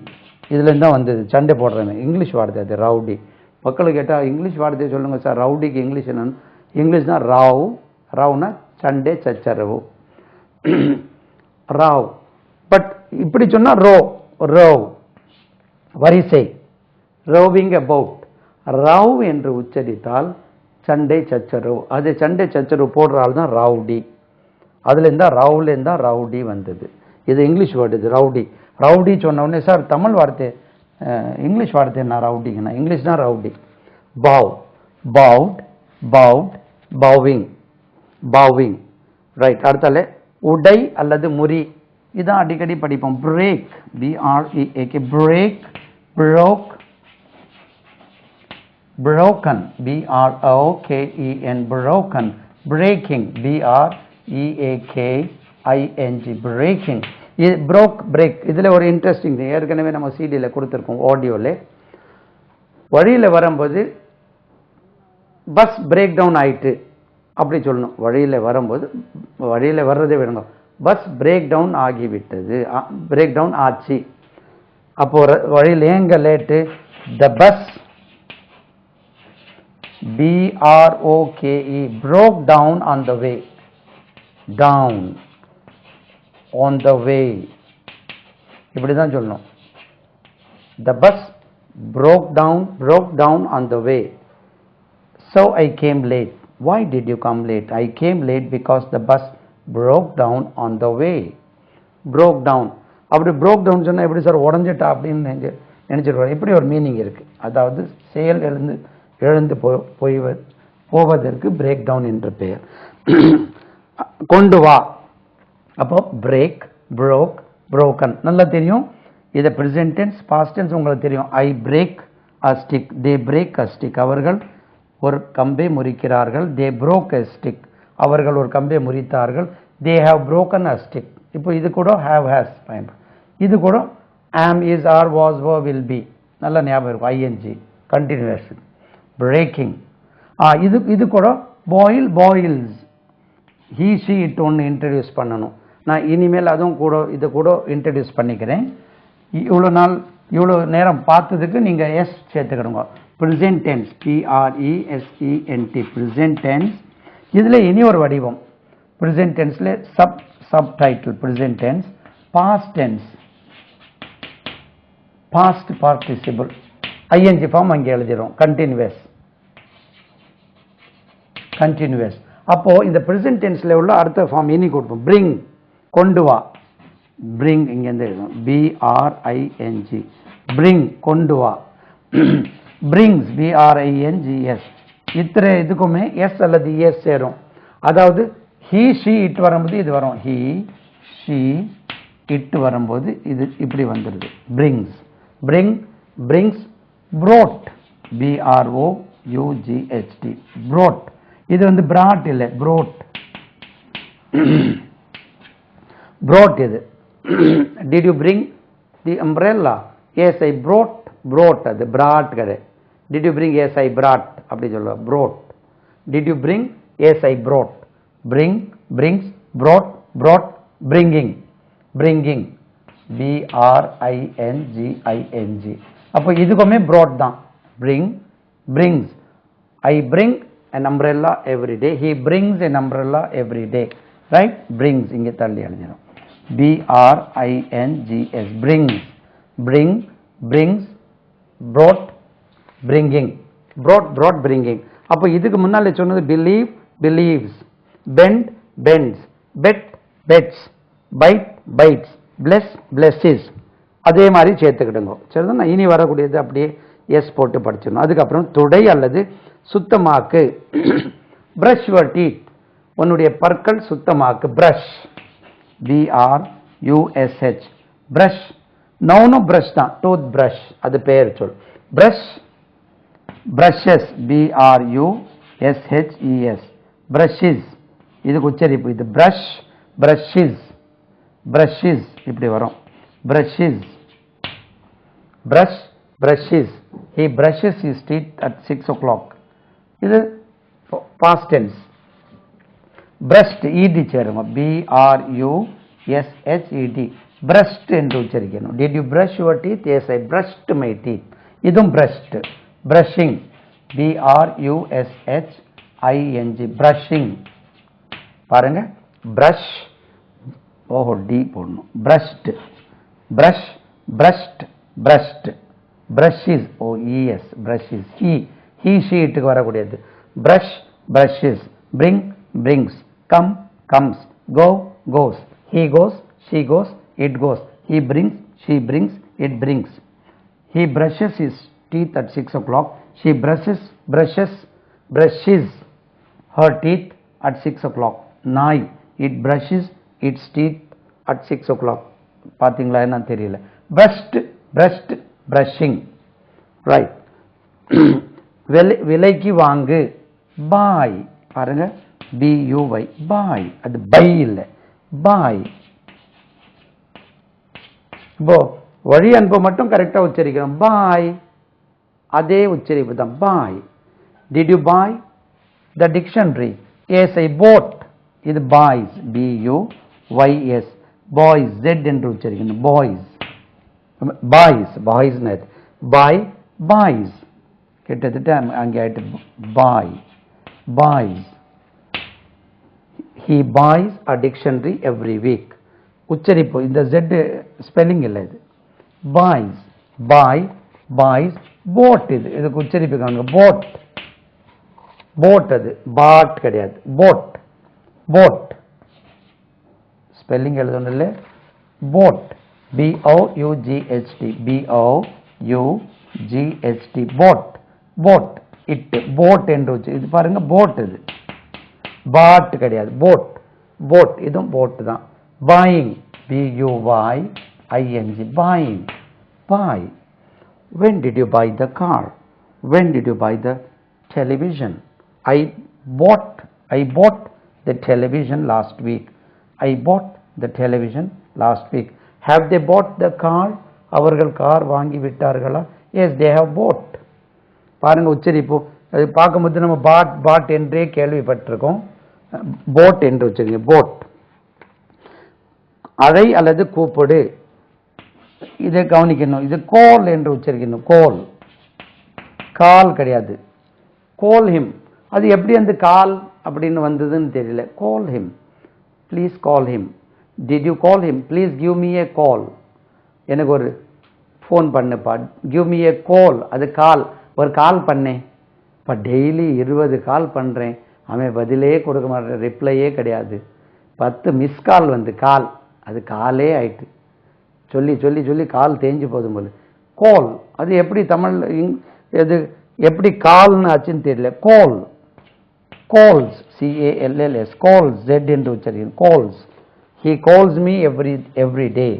இதுல தான் வந்தது, சண்டை போடுறேன். இங்கிலீஷ் வார்த்தை அது, ரவுடி. மக்களுக்கு கேட்டால் இங்கிலீஷ் வார்த்தையை சொல்லுங்க சார், ரவுடிக்கு இங்கிலீஷ் என்னன்னு. இங்கிலீஷ் தான் ராவ், ராவ்னா சண்டை சச்சரவு, ராவ். பட் இப்படி சொன்னா ரோ, ரோவ் வரிசை, ரோவிங் அபவுட். ராவ் என்று உச்சரித்தால் சண்டை சச்சரவு, அது சண்டை சச்சரவு போடுற ஆள் தான் ரவுடி. அதுல இருந்தா ராவ்ல இருந்தா ரவுடி வந்தது. இது இங்கிலீஷ் வேர்டு, இது ரவுடி. ரவுடி சொன்ன உடனே சார் தமிழ் வார்த்தை, இங்கிலீஷ் வார்த்தை என்ன ரவுடிங்கண்ணா, இங்கிலீஷ் தான் ரவுடி. பாவ், பவுட், பவுட், பவுவிங், பவுவிங், ரைட். அடுத்தால உடை அல்லது முறி, இதான் அடிக்கடி படிப்போம். Break, BREAK, break, broke, broken, BROKEN, broken, breaking, BREAKING, breaking. இது broke, break. இதுல ஒரு இன்ட்ரெஸ்டிங், ஏற்கனவே நம்ம சிடியில் கொடுத்துருக்கோம், ஆடியோல. வழியில் வரும்போது பஸ் பிரேக் டவுன் ஆயிட்டு அப்படி சொல்லணும். வழியில் வரும்போது, வழியில் வர்றதே விடுங்க, பஸ் பிரேக் டவுன் ஆகிவிட்டது, பிரேக் டவுன் ஆச்சு. அப்போ வழியில் ஏங்க late? The bus BROKE broke down on the way. Down on the way. இப்படிதான் சொல்லணும். The bus broke down on the way. So I came late. Why did you come late? I came late because the bus broke down on the way. Broke down. அப்படி broke down சொன்னா எப்படி sir உடைஞ்சிட்டா அப்படின்னு நினைச்சிருவாங்க. இப்படி ஒரு meaning இருக்கு. அதாவது செயல் எழுந்து போவதற்கு பிரேக் டவுன் என்று பெயர். கொண்டு வா. அப்போ பிரேக், broke, broken நல்லா தெரியும். இதை present tense, past tense உங்களுக்கு தெரியும். I break a stick, they break a stick. அவர்கள் ஒரு கம்பை முறிக்கிறார்கள். They broke a stick. அவர்கள் ஒரு கம்பை முறித்தார்கள். They have broken a stick. இப்போ இது கூட have, has பயன்படும். இது கூட am, is, are, was, were, will be நல்ல ஞாபகம் இருக்கும். ing continuation. Breaking. இது கூட boil, boils. he, she, it ஒன்று இன்ட்ரடியூஸ் பண்ணணும். நான் இனிமேல் அதுவும் கூட இது கூட இன்ட்ரடியூஸ் பண்ணிக்கிறேன். இவ்வளோ நேரம் பார்த்ததுக்கு நீங்கள் எஸ் சேர்த்துக்கிடுங்க. Present tense, PRESENT, present tense. இதில் இனி ஒரு வடிவம் ப்ரெசென்ட் டென்ஸில் sub title present tense. Past tense, past participle, ING form அங்கே எழுதிடும். கண்டினியூஸ். அப்போ இந்த ப்ரெசென்ட் டென்ஸில் உள்ள அடுத்த ஃபார்ம் இனி கொடுப்போம். பிரிங், கொண்டு வா. பிரிங் இங்கேருந்து எழுதும். BRING, பிரிங், கொண்டு வா. Brings, BRINGS. இத்தனை இதுக்குமே எஸ் அல்லது எஸ் சேரும். அதாவது he, she, it வரும்போது இது வரும். he, she, it வரும்போது இது இப்படி வந்துடுது. Brings, bring, brings. brought, BROUGHT, brought. இது வந்து brought இல்லை, brought. brought இது. Did you bring the umbrella? Yes, I brought. அது brought கிடையாது. Did you bring? Yes, I brought. அப்படி சொல்லுவா. brought. Did you bring? Yes, I brought. bring, brings, brought, bringing. BRINGING. அப்போ இதுக்குமே brought தான். bring, brings. I bring an umbrella every day. He brings an umbrella every day. Right? brings இங்கே தள்ளி எழுதிடும். BRINGS, brings. bring, brings, brought, bringing. brought, bringing. அப்போ இதுக்கு முன்னாலே சொன்னது believe, believes, bend, bends, bet, bets, bite, bites, bless, blesses. அதே மாதிரி சேர்த்துக்கிடுங்க. சரிதான். இனி வரக்கூடியது அப்படியே எஸ் போட்டு படிச்சிடணும். அதுக்கப்புறம் துடை அல்லது சுத்தமாக்கு. brush your teeth, உன்னுடைய பற்கள் சுத்தமாக்கு. brush, BRUSH, brush. நவுனும் brush தான், டூத் brush, அது பெயர் சொல். brush, brushes, BRUSHES, brushes. இதுக்கு உச்சரிப்பு இது. brush, brushes இப்படி வரும். brushes, brush, brushes. he brushes his teeth at 6 o'clock. இது past tense. brushed, ED சேருங்க. BRUSHED, brushed என்று உச்சரிக்கணும். did you brush your teeth? Yes, I brushed my teeth. இதுவும் brushed. brushing, BRUSHING, brushing. பாருங்க. brush, D போடணும். brushed, brush, brushed, brushed. brushes, ES, brushes. he, she, இட்டுக்கு வரக்கூடியது. brush, brushes. bring, brings. come, comes. go, goes. he goes, she goes, it goes. he brings, she brings, it brings. he brushes his teeth at 6 o'clock. she brushes her teeth at 6 o'clock. நாய், it brushes its teeth at 6 o'clock. பார்த்தீங்களா என்ன தெரியல. brushed, brushing. right. விலைக்கு வாங்கு. buy. பாருங்க. BUY, buy. அது buy இல்லை, buy. இப்போ வழி அனுப்ப மட்டும் கரெக்டா உச்சரிக்கிறோம். buy, அதே உச்சரிப்பு தான். buy. did you buy the dictionary? Yes, I bought. இது boys, BUYS, boys. Z என்று உச்சரிக்கணும். boys. பாய்ஸ் பாய் பாய்ஸ் கிட்டத்தட்ட அங்கே ஆயிட்டு boys. he buys a dictionary every week. உச்சரிப்பு இந்த z ஸ்பெல்லிங் இல்லை, இது பாய்ஸ் பாய்ஸ். போட் இதுக்கு உச்சரிப்பு காணுங்க, போட் அது பாட் கிடையாது, போட் ஸ்பெல்லிங் எழுதணும் இல்லை, போட் BOUGHT போட் இட்டு போட் என்று இது பாருங்க, போட் இது பாட் கிடையாது, போட் இதுவும் போட் தான். buying BUYING buying buy. When did you buy the car? When did you buy the television? I bought the television last week. I bought the television last week. Have they bought the car? அவர்கள் car வாங்கி விட்டார்களா? Yes, they have bought. பாருங்க உச்சரிப்பு, அது பார்க்கும்போது நம்ம பாட் என்றே கேள்விப்பட்டிருக்கோம், boat என்று உச்சரிங்க, போட். அழை அல்லது கூப்பிடு, இதை கவனிக்கணும், இது கோல் என்று உச்சரிக்கணும், கால் கிடையாது, கோல் ஹிம். அது எப்படி அந்த கால் அப்படின்னு வந்ததுன்னு தெரியல, call him, please call him. Did you call him? Please give me a call, எனக்கு ஒரு ஃபோன் பண்ணுப்பா, கிவ் மீ ஏ கால். அது கால், ஒரு கால் பண்ணேன், இப்போ டெய்லி 20 கால் பண்ணுறேன், அவன் பதிலே கொடுக்க மாட்டேன், ரிப்ளையே கிடையாது. 10 மிஸ் கால் வந்து கால், அது காலே ஆயிட்டு, சொல்லி கால் தேஞ்சு போதும் போது. கோல் அது எப்படி தமிழ் எது எப்படி கால்னு ஆச்சுன்னு தெரியல, கோல்ஸ் CALLS கோல்ஸ் Z என்று உச்சரிக்கும், goals. He calls me every day.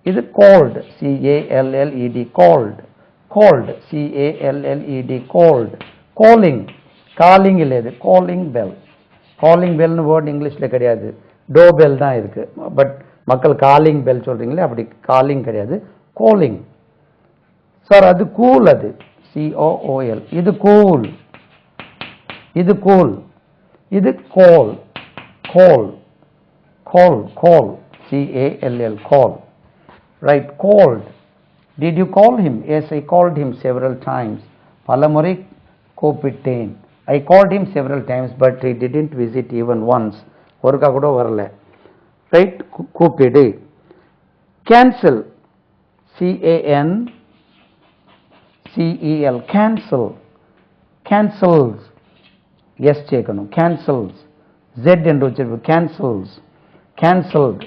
இது cold CALLED cold CALLED cold. Calling இல்லை, இது காலிங் பெல்னு வேர்டு இங்கிலீஷில் கிடையாது, டோ பெல் தான் இருக்கு. பட் மக்கள் காலிங் பெல் சொல்றீங்களே, அப்படி காலிங் கிடையாது, கோலிங். சார் அது கூல், அது COOL. இது கூல், இது கோல், CALL call. Right, called. Did you call him? Yes, I called him several times. பலமுறை கூப்பிட்டேன். I called him several times, but he didn't visit even once. ஒருக்கா கூட வரல. Right, கூப்பிடு. Cancel, CANCEL, cancels. Yes சேர்க்கணும், cancels. Z என்று உச்சரிப்பு, cancelled, CANCELLED,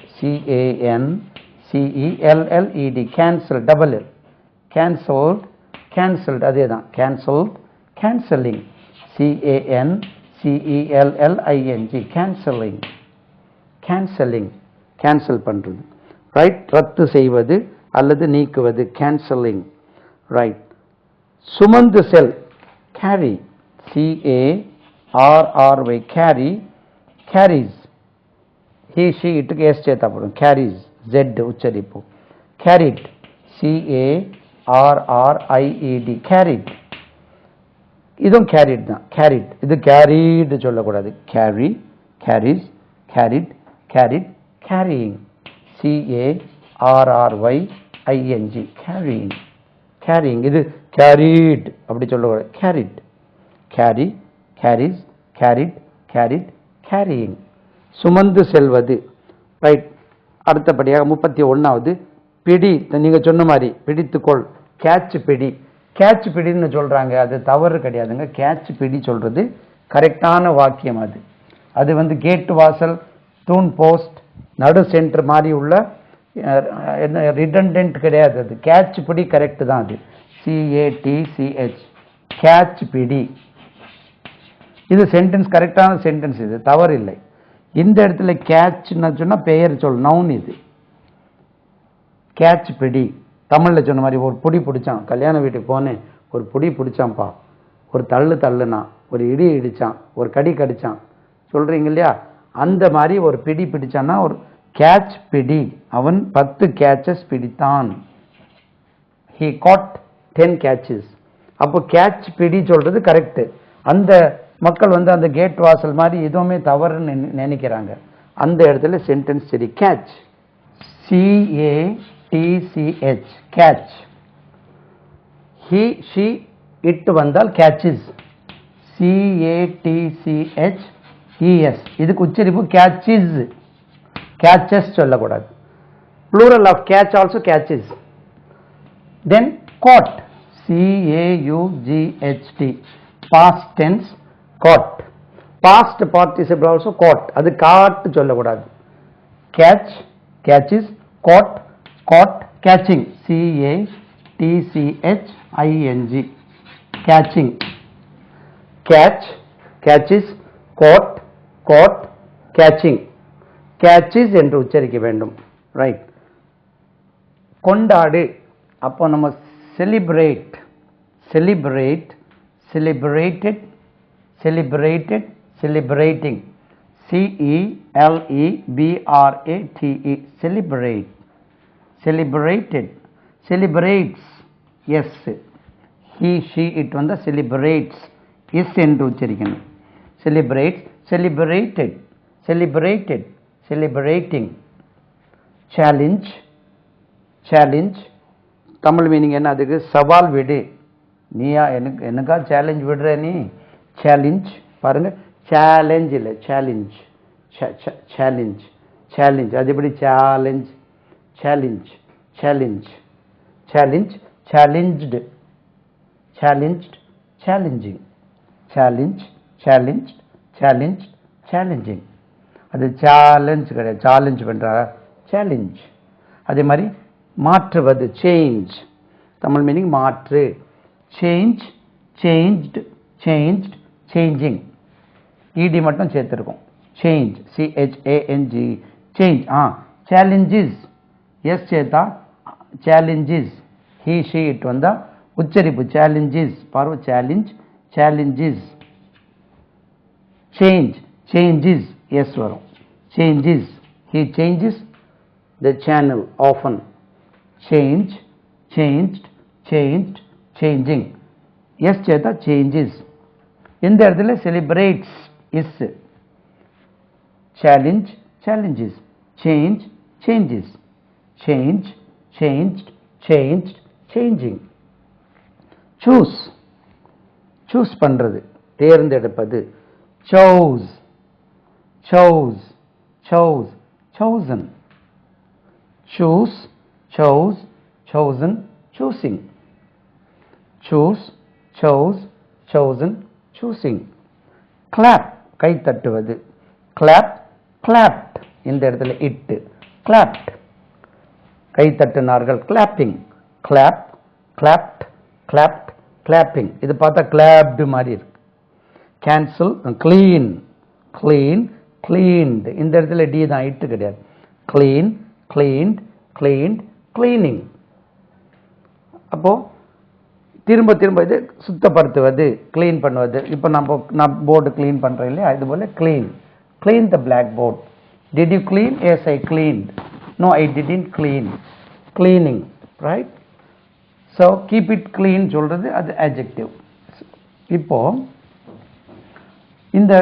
cancel, double L, cancelled, அதே தான், cancelled, cancelling, CANCELLING, cancelling, cancel பண்றது. ரைட், ரத்து செய்வது அல்லது நீக்குவது, cancelling. ரைட், சுமந்து செல், carry, CARRY, carries. he she இட்டுக்கு எஸ் சேர்த்தா போடும், carries, Z உச்சரிப்பு, carried, CARRIED, carried. இதுவும் carried தான், carried. இது carried சொல்லக்கூடாது, carries, carried, carrying, CARRYING, carrying. இது carried அப்படி சொல்லக்கூடாது, carried, carries, carried, carrying. சுமந்து செல்வது. ரைட், அடுத்தபடியாக 31வது பிடி. நீங்க சொன்ன மாதிரி பிடித்துக்கொள், கேட்ச் பிடி. கேட்ச் பிடின்னு சொல்றாங்க, அது தவறு கிடையாதுங்க. கேட்ச் பிடி சொல்றது கரெக்டான வாக்கியம். அது வந்து கேட்டு வாசல், தூண் போஸ்ட், நடு சென்டர் மாதிரி உள்ள என்ன ரிடண்டன்ட் கிடையாது. அது கேட்ச் பிடி கரெக்ட் தான். அது CATCH, கேட்ச் பிடி. இது சென்டென்ஸ், கரெக்டான சென்டென்ஸ், இது தவறு இல்லை. இந்த இடத்துல கேட்ச்னு சொன்னா பெயர் சொல், நவுன். இது கேட்ச் பிடி. தமிழ்ல சொன்ன மாதிரி ஒரு புடி பிடிச்சான், கல்யாண வீட்டுக்கு போனேன், ஒரு புடி பிடிச்சான்ப்பா, ஒரு தள்ளுனா, ஒரு இடி இடிச்சான், ஒரு கடி கடிச்சான் சொல்றீங்க இல்லையா, அந்த மாதிரி ஒரு பிடி பிடிச்சான்னா ஒரு கேட்ச் பிடி. அவன் 10 கேட்சஸ் பிடித்தான். he caught 10 catches. அப்போ கேட்ச் பிடி சொல்றது கரெக்ட். அந்த மக்கள் வந்து அந்த கேட் வாசல் மாதிரி எதுவுமே தவறுன்னு நினைக்கிறாங்க. அந்த இடத்துல சென்டென்ஸ் சரி. Catch, CATCH, CATCH catch. He, she, it வந்தால் catches. CATCHES இதுக்கு உச்சரிப்பு catches. Catches சொல்லக்கூடாது. Plural of catch also catches. Then caught. CAUGHT past tense caught. Past participle also caught. அது caught சொல்லக்கூடாது. Catch, catches, caught, caught, catching. CATCHING catching. Catch, catches, caught, caught, catching. Catches என்று உச்சரிக்க வேண்டும். Right. கொண்டாடு. அப்போ நம்ம celebrate, celebrate, celebrated, celebrated, celebrating. CELEBRATE celebrate, celebrated, celebrates. Yes, he, she, it வந்தா celebrates. Yes என்று உச்சரிக்கணும். Celebrates, celebrated, celebrated, celebrating. Challenge, challenge. Tamil meaning என்ன அதுக்கு? சவால் விடு. நீயா எனக்கா சேலஞ்ச் விடுற நீ? சேலஞ்ச் பாருங்க, சேலஞ்ச் இல்லை சேலஞ்ச், சேலஞ்ச் சேலஞ்ச். அது எப்படி? Challenge challenge challenge challenge challenged challenged challenging challenge challenge challenge challenging. அது சேலஞ்ச் கிடையாது, சேலஞ்ச் பண்ணுறாரா? சேலஞ்ச். அதே மாதிரி மாற்றுவது சேஞ்ச். தமிழ் மீனிங் மாற்று. Change, changed, changed, changing. Ed மட்டும் சேர்த்துருக்கோம். Change, CHANG change. Challenges S சேர்த்தா சேலஞ்சஸ். ஹி, ஷி, இட் வந்தா உச்சரிப்பு சேலஞ்சஸ். பார்வை challenge, challenges. Change, changes S வரும். Changes. He changes the channel often. Change, changed, changed, changing. Yes சேர்த்தா changes. இந்த இடத்துல celebrates is. Challenge, challenges. Change, changes. Change, changed, changed, changing. Choose, choose பண்றது, தேர்ந்தெடுப்பது. Chose, chose, chose, chosen. Choose, chose, chosen, choosing. Choose, chose, chosen, choosing. Clap, கை தட்டுவது. Clap, clapped. இந்த இடத்துல it. Clapped, guy தட்டினார்கள். Clapping. Clap, clapped, clapped, clapping. இது பார்த்தா clapped மாதிரி இருக்கு. Cancel, clean, clean, cleaned. இந்த இடத்துல D தான், it கிடையாது. Clean, cleaned, cleaned, cleaning. அப்போ திரும்ப திரும்ப இது சுத்தப்படுத்துவது, க்ளீன் பண்ணுவது. இப்போ நான் போர்டு க்ளீன் பண்ணுறேன் இல்லையா, இது போல clean. Clean the blackboard. Did you clean? Yes, I cleaned. No, I didn't clean. Cleaning, right? So keep it clean சொல்கிறது அது adjective. இப்போ இந்த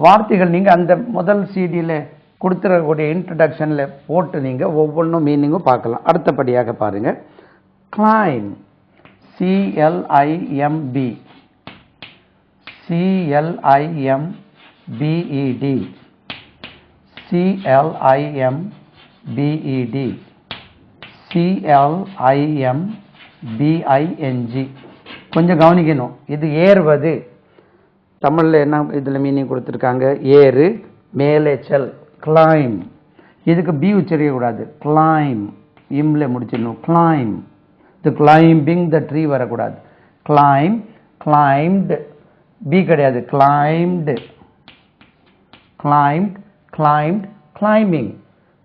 வார்த்தைகள் நீங்கள் அந்த முதல் சிடியில் கொடுத்துருக்கக்கூடிய இன்ட்ரடக்ஷனில் போட்டு நீங்கள் ஒவ்வொன்றும் மீனிங்கும் பார்க்கலாம். அடுத்தபடியாக பாருங்கள். climb, CLIMB, CLIMBED, CLIMBED, CLIMBING. கொஞ்சம் கவனிக்கணும். இது ஏறுவது. தமிழில் என்ன இதில் மீனிங் கொடுத்துருக்காங்க? ஏறு, மேலேச்சல். climb. இதுக்கு பி உச்சரிக்கக்கூடாது. climb, இம்ல முடிச்சிடணும். climb. the climbing the tree வரக்கூடாது. climb, climbed, பி கிடையாது. climbed, climbed, climbed, climbing.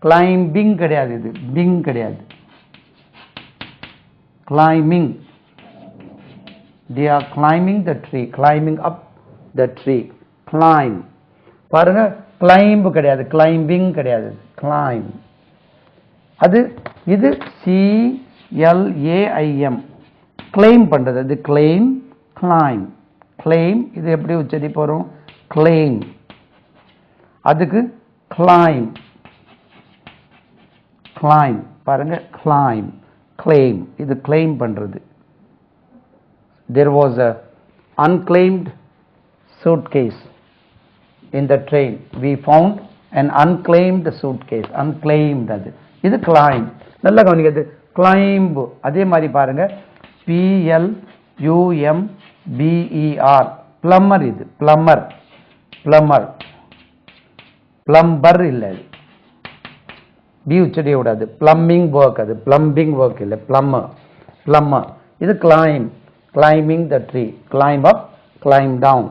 climbing கிடையாது, இது bing கிடையாது. climbing. they are climbing the tree, climbing up the tree. climb. பாருங்க, climb கிடையாது, climbing கிடையாது. climb. அது இது CLAIM, claim பண்றது. அது claim, climb. claim இது எப்படி உச்சரி போறோம்? claim. அதுக்கு climb, climb. பாருங்க, climb, claim, இது claim பண்றது. There was a unclaimed suitcase in the train. We found an unclaimed suitcase. Unclaimed அது. இது climb. நல்லா கவனிக்கிறது. climb. அதே மாதிரி பாருங்க, plumber, plumber இது. plumber. plumber இல்ல அது. பி உச்சரிக்க கூடாது. plumbing work அது. plumbing work இல்ல. plumber. இது climb. climbing the tree. climb up, climb down.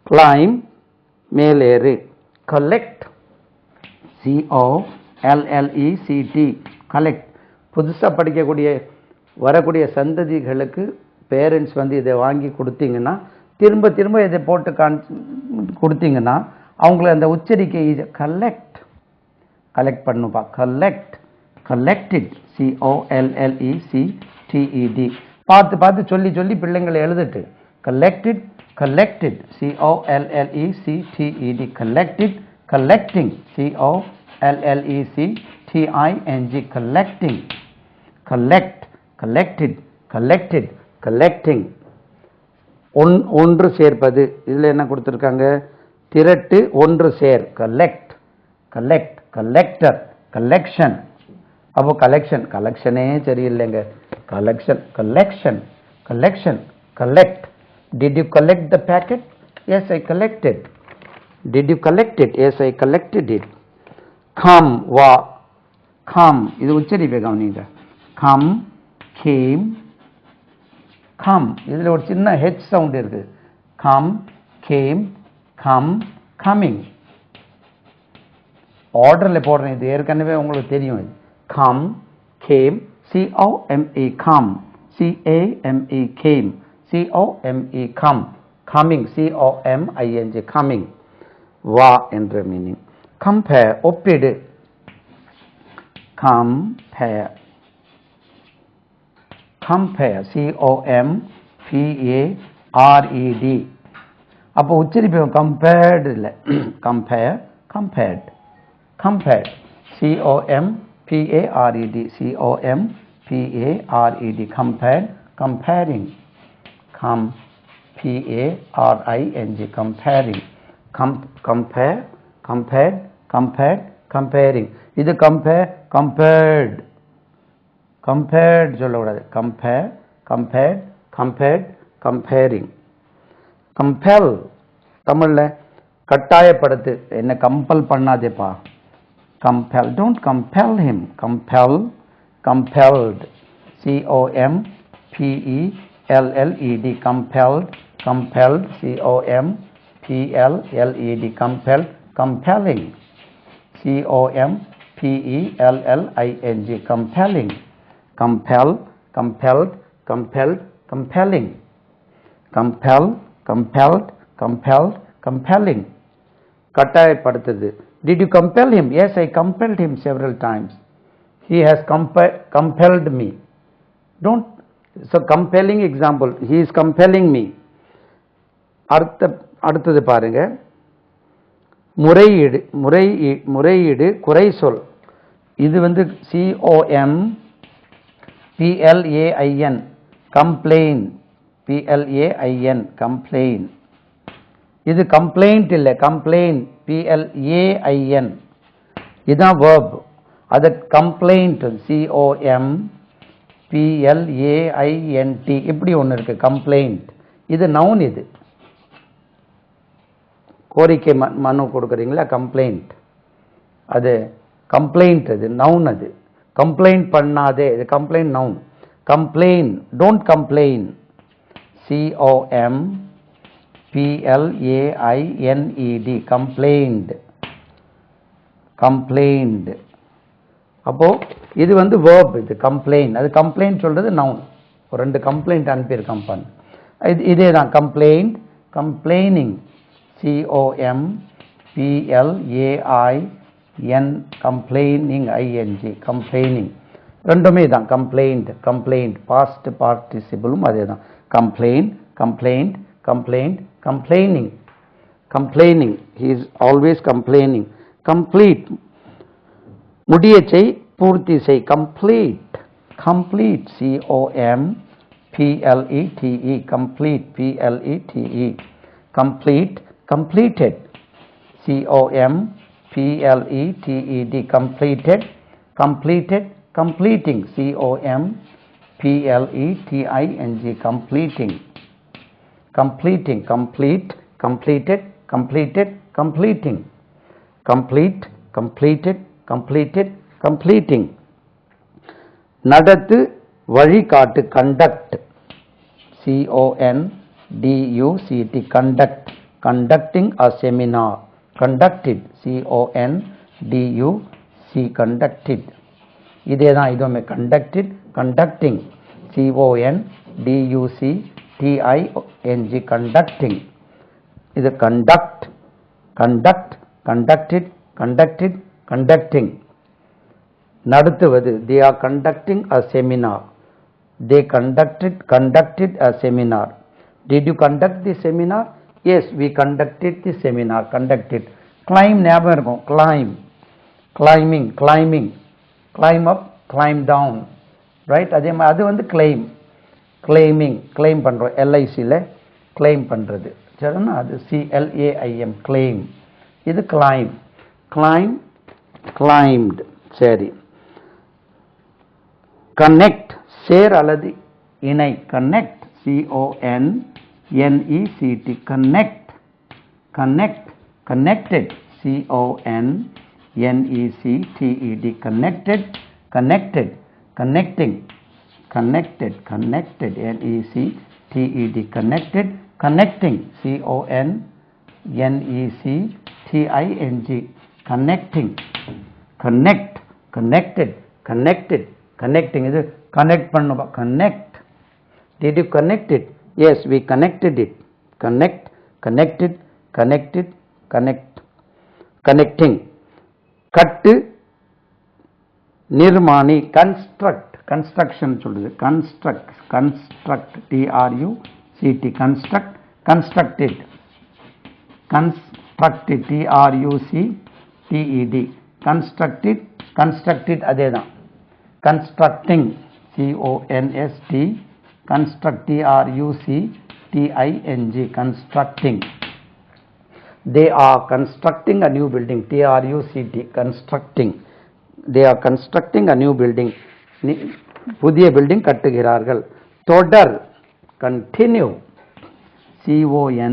climb மேலேறு. collect, COLLECT, collect. புதுசாக படிக்கக்கூடிய வரக்கூடிய சந்ததிகளுக்கு பேரண்ட்ஸ் வந்து இதை வாங்கி கொடுத்தீங்கன்னா, திரும்ப திரும்ப இதை போட்டு கொடுத்தீங்கன்னா அவங்கள அந்த உச்சரிக்கை கலெக்ட் பண்ணுப்பா. collected, COLLECTED. பார்த்து சொல்லி பிள்ளைங்களை எழுதிட்டு collected, COLLECTED, collected, collecting, collecting, collect, collected, collecting. ஒன்று சேர்ப்பது. இதில் என்ன கொடுத்துருக்காங்க? திரட்டு, ஒன்று சேர். collect, collector, collection. அப்போ கலெக்ஷனே சரியில்லைங்க. collection, collect. Did you collect the packet? Yes, I collected. Did you collect it? Yes, I collected it. come, இது உச்சரிப்பை கவனிங்க. come, came, come. இதில் ஒரு சின்ன ஹெச் சவுண்ட் இருக்கு. come, came, come, coming. ஆர்டரில் போடுறேன். இது ஏற்கனவே உங்களுக்கு தெரியும். come, came, COME, come, CAME, came, COME, come, coming, COMING, coming. வா என்ற மீனிங். compare, ஒப்பிடு. compare, COMPARED. அப்போ உச்சரிப்பு compared இல்லை. compared, COMPARED, COMPARED, compared, comparing, comparing, compare, compared, compared, comparing. இது compared சொல்லக்கூடாது. compared, comparing. compel, தமிழ்ல கட்டாயப்படுத்து. என்ன compel பண்ணாதேப்பா. compel, don't compel him. compelled, compelled, compelled, compelled, compelling, compelling, compel, compelled, compelling, compelling. கட்டாயப்படுத்துது. Did you compel him? Yes, I compelled him several times. He has compelled me. Don't. So compelling example. He is compelling me. அடுத்தது பாருங்க. முறையீடு, குறை சொல். இது வந்து COMPLAIN, complain, complain. இது complaint இல்லை, complain, PLAIN. இதுதான் verb. அது complaint, COMPLAINT. இப்படி ஒன்று இருக்கு, complaint. இது noun. இது கோரிக்கை மனு கொடுக்குறீங்களா, கம்ப்ளைண்ட். அது கம்ப்ளைண்ட், அது நவுன். அது கம்ப்ளைண்ட் பண்ணாதே, இது complaint noun. Complain, don't complain, COMPLAINED, complaint, complaint. அப்போ இது வந்து verb. இது கம்ப்ளைண்ட். அது கம்ப்ளைண்ட் சொல்றது நவுன். ஒரு 2 கம்ப்ளைண்ட் அனுப்பியிருக்கான் பாருங்க. இதே தான் complaint, complaining, COMPLAIN, complaining, ING, complaining. ரெண்டுமே தான் complaint, complaint. past participle அதே தான். complaint, complaint, complaint, complaining, complaining. He is always complaining. complete, முடியச் செய், பூர்த்தி செய், complete, complete, C-O-M-P-L-E-T-E, complete, P-L-E-T-E, complete, completed, C-O-M-P-L-E-T-E-D, completed, completed, completing, C-O-M-P-L-E-T-I-N-G, completing, completing, complete, completed, completed, completing, complete, completed, completed, completing. நடத்து, வழிகாட்டு, conduct, C-O-N-D-U-C-T, conduct, conducting a seminar, conducted, C-O-N-D-U-C, conducted. இதே தான் இதுவுமே conducted, conducting, C-O-N-D-U-C-T-I-N-G, conducting. இது conduct, conduct, conducted, conducted, conducting. நடத்துவது, they are conducting a seminar, they conducted a seminar. Did you conduct the seminar? Yes, we conducted the seminar, conducted. Climb ஞாபகம் இருக்கும், climb, climbing, climbing, climb up, climb down, right? அதே மாதிரி அது வந்து claim, claiming, claim பண்றோம், LICல claim பண்றது, சரினா? அது C-L-A-I-M, claim. இது climb, climb, climbed, சரி. connect, சேர் அல்லது இணை, connect, C-O-N-N-E-C-T, connect, connect, connected, C-O-N-N-E-C-T-E-D, connected, connected, connecting, connected, connected, N-E-C-T-E-D, connected, connecting, C-O-N-N-E-C-T-I-N-G, connecting, connect, connected, connected, connecting. இது connect பண்ணுவா, connect. Did you connect it? Yes, we connected it. Connect, connected, connected, connect, connecting. Cut, நிர்மாணி, construct, construction சொல்லுது, construct, construct, T-R-U-C-T, construct, constructed, constructed, T-R-U-C-T-E-D, constructed, constructed, அதே தான். constructing, C-O-N-S-T, construct, T-R-U-C-T-I-N-G, constructing. They are constructing a new building, T-R-U-C-T, constructing. They are constructing a new building, புதிய building கட்டுகிறார்கள். தொடர், continue, C-O-N-T-I-N-U-E,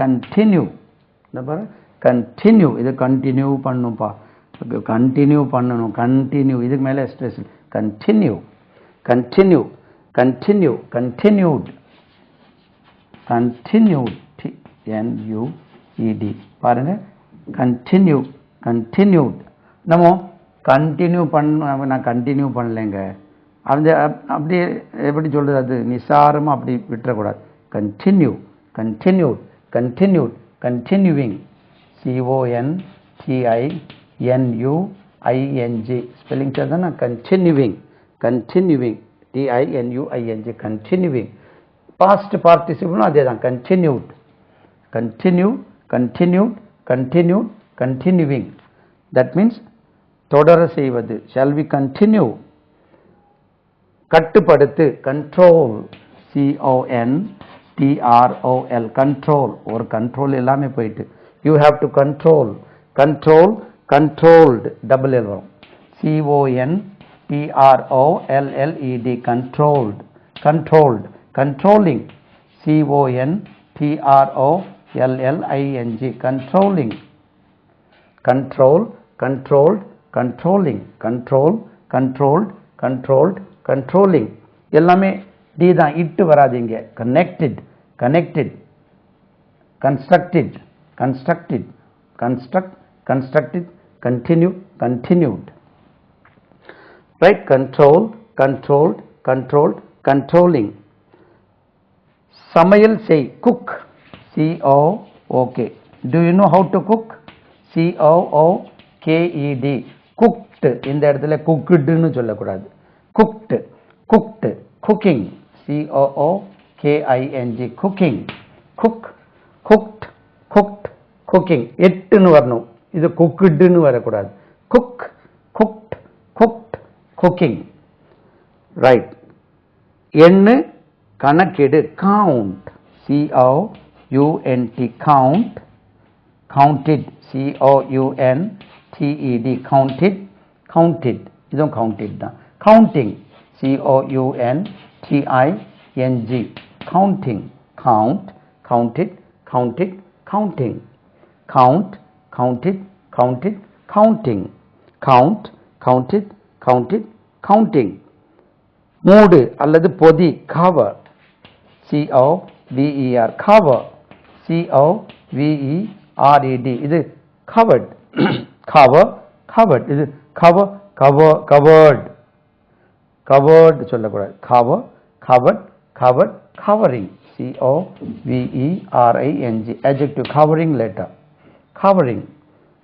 continue. continue, இது continue பண்ணும்பா, continue பண்ணணும், continue, இதுக்கு மேலே stress, continue, continue, continue, continued, continued, N-U-E-D, பாருங்க, continue, continued. நம்ம continue நான் continue பண்ணலைங்க, அந்த அப்படியே எப்படி சொல்கிறது, அது நிசாரமாக அப்படி விட்டுறக்கூடாது. Continue, continued, continued, continuing, C-O-N-T-I-N-U-I-N-G, spelling தானே, continuing, continuing, T-I-N-U-I-N-G, continuing. Past பார்ட்டிசிபிளும் அதே தான், continued, continue, continued, continued, continuing. That means தொடர செய்வது. Shall we continue? கட்டுப்படுத்து, control, C-O-N-T-R-O-L, control, ஒரு control எல்லாமே போயிட்டு, you have to control, control, controlled, double L வரும், C-O-N-T-R-O-L-L-E-D, controlled, controlled, controlling, C-O-N-T-R-O-L-L-I-N-G, controlling, control, controlled, controlling, control, controlled, controlled, controlling. எல்லாமே D தான், இட்டு வராதிங்க. connected, connected, constructed, constructed, construct, constructed, continue, continued. Right? Control, controlled, controlled, controlling. சமையல் செய், cook, C-O-O-K. Do you know how to cook? C-O-O-K-E-D, cooked. இந்த இடத்துல cookedன்னு சொல்லக்கூடாது, cooked, cooked, cooking, C-O-O-K-I-N-G, cooking, cook, cooked, cooked, cooking. எட்டுன்னு வரணும், இது குக்குடுன்னு வரக்கூடாது. Cook, cooked, cooked, cooking. Right. எண்ணு, கணக்கெடு, count, COUNT, count, counted, COUNTED, counted, counted, இதுவும் கவுண்டட் தான். Counting, COUNTING, counting, count, counted, counted, counting, count, counted, counted, counting, count, counted, counted, counting. மூடு அல்லது பொதி, cover, COVER, cover, COVERED, இது covered, cover, covered, இது cover, cover, covered, covered சொல்லக்கூடாது. cover, covered, covered, covering, COVERING, adjective, covering letter, covering,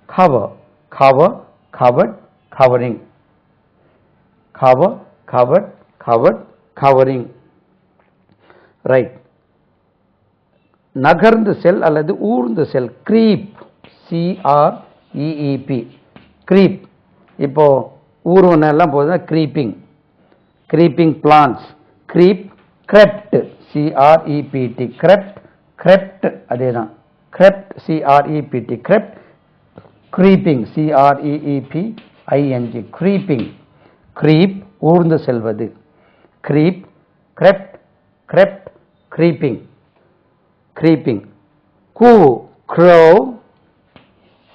cover, cover, covered, covering, cover, covered, covered, covering. Right. நகர்ந்து செல் அல்லது ஊர்ந்து செல், creep, CREEP, creep. இப்போ ஊர்வன எல்லாம் போதுனா creeping, creeping plants, creep, crept, CREPT, crept, crept, அதேதான், crept, CREPT, crept, creeping, CREEPING, creeping, creep, ஊர்ந்து செல்வது, creep, crept, crept, creeping, creeping. Coo, crow,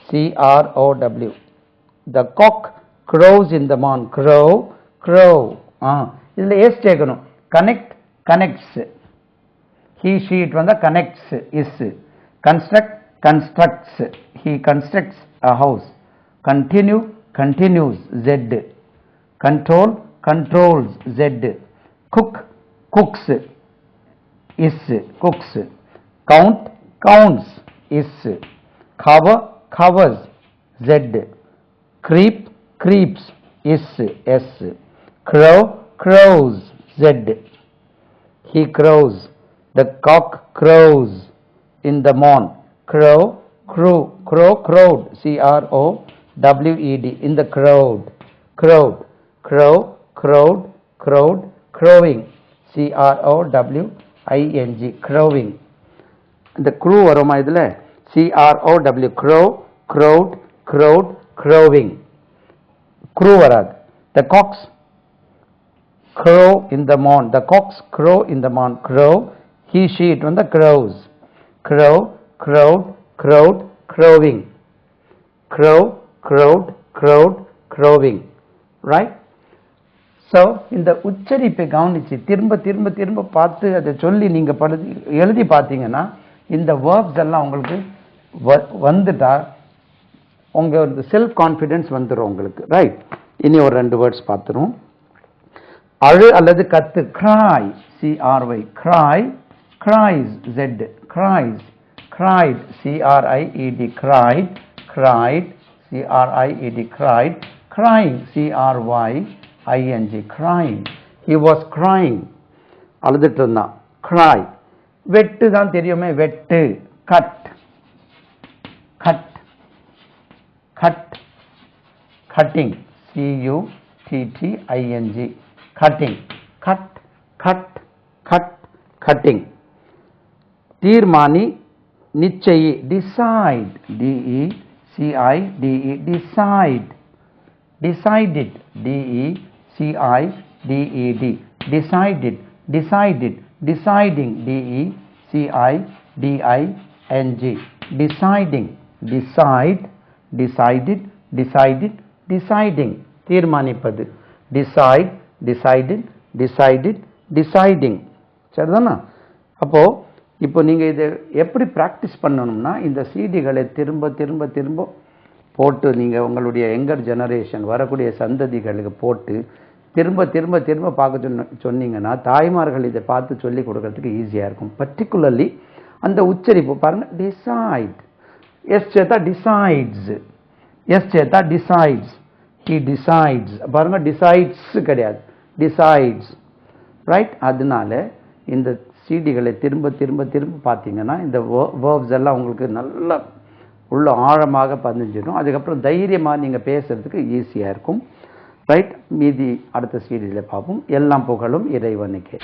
CROW, the cock crows in the morning, crow, crow. இதுல S சேர்க்கணும். connect, connects, he she it வந்தா connects, is, construct, constructs, he constructs a house, continue, continues, z, control, controls, z, cook, cooks, is, cooks, count, counts, is, cover, covers, z, creep, creeps, is, s, crow, crows, z, he crows, the cock crows in the morn, crow, crow, crow, crowd, CROWED, in the crowd, crowd, crow, crowd, crowd, crowing, CROWING, crowing. இந்த crew வருமா இதுல, CROW, crow, crowd, crowd, crowing. crew வராது. the cocks crow in the morn, the cocks crow in the morn, crow, he she it வந்தா crows, crow, crowd, crowd, crowing, crow, crowd, crowd, crowing. Right. So இந்த உச்சரிப்பை கவனிச்சு திரும்ப திரும்ப திரும்ப பார்த்து அதை சொல்லி நீங்க எழுதி பார்த்தீங்கன்னா இந்த வேர்ப்ஸ் எல்லாம் உங்களுக்கு வந்துட்டா உங்க செல்ஃப் கான்ஃபிடன்ஸ் வந்துடும் உங்களுக்கு. ரைட். இனி ஒரு 2 வேர்ட்ஸ் பார்த்துரும். அழு அல்லது கத்து, cry, CRY, cry, cries, Z, cries, cried, CRIED, cried, cried, CRIED, cried, crying, CRYING, crying. He was crying, அழுதுட்டு இருந்தான், cry. வெட்டு தான் தெரியுமே, வெட்டு, cut, cut, cut, cutting, CUTTING, cutting, cut, cut, cut, cutting. தீர்மானி, நிச்சயி, decide, DECIDE, decide, decided, DECIDED, decided, decided, deciding, DECIDING, deciding, decide, decided, decided, deciding. தீர்மானிப்பது, decide, decided, decided, deciding. சரிதானா? அப்போ இப்போ நீங்க இதை எப்படி பிராக்டிஸ் பண்ணணும்னா இந்த சிடிகளை திரும்ப திரும்ப திரும்ப போட்டு நீங்க உங்களுடைய யங்கர் ஜெனரேஷன் வரக்கூடிய சந்ததிகளுக்கு போட்டு திரும்ப திரும்ப திரும்ப பார்க்க சொன்னீங்கன்னா தாய்மார்கள் இதை பார்த்து சொல்லி கொடுக்கறதுக்கு ஈஸியா இருக்கும். பர்டிகுலர்லி அந்த உச்சரிப்பு பாருங்க, டிசைட், எஸ் சேத்தா டிசைட்ஸ், எஸ் சேத்தா டிசைட்ஸ், he decides, பாருங்க டிசைட்ஸ் கிடையாது, டிசைட்ஸ். ரைட். அதனால இந்த சிடிகளை திரும்ப திரும்ப திரும்ப பார்த்தீங்கன்னா இந்த வேர்ப்ஸ் எல்லாம் உங்களுக்கு நல்லா உள்ள ஆழமாக பதிஞ்சிடும். அதுக்கப்புறம் தைரியமாக நீங்கள் பேசுகிறதுக்கு ஈஸியாக இருக்கும். ரைட், மீதி அடுத்த சீரீஸில் பார்ப்போம். எல்லாம் புகழும் இறைவனுக்கே.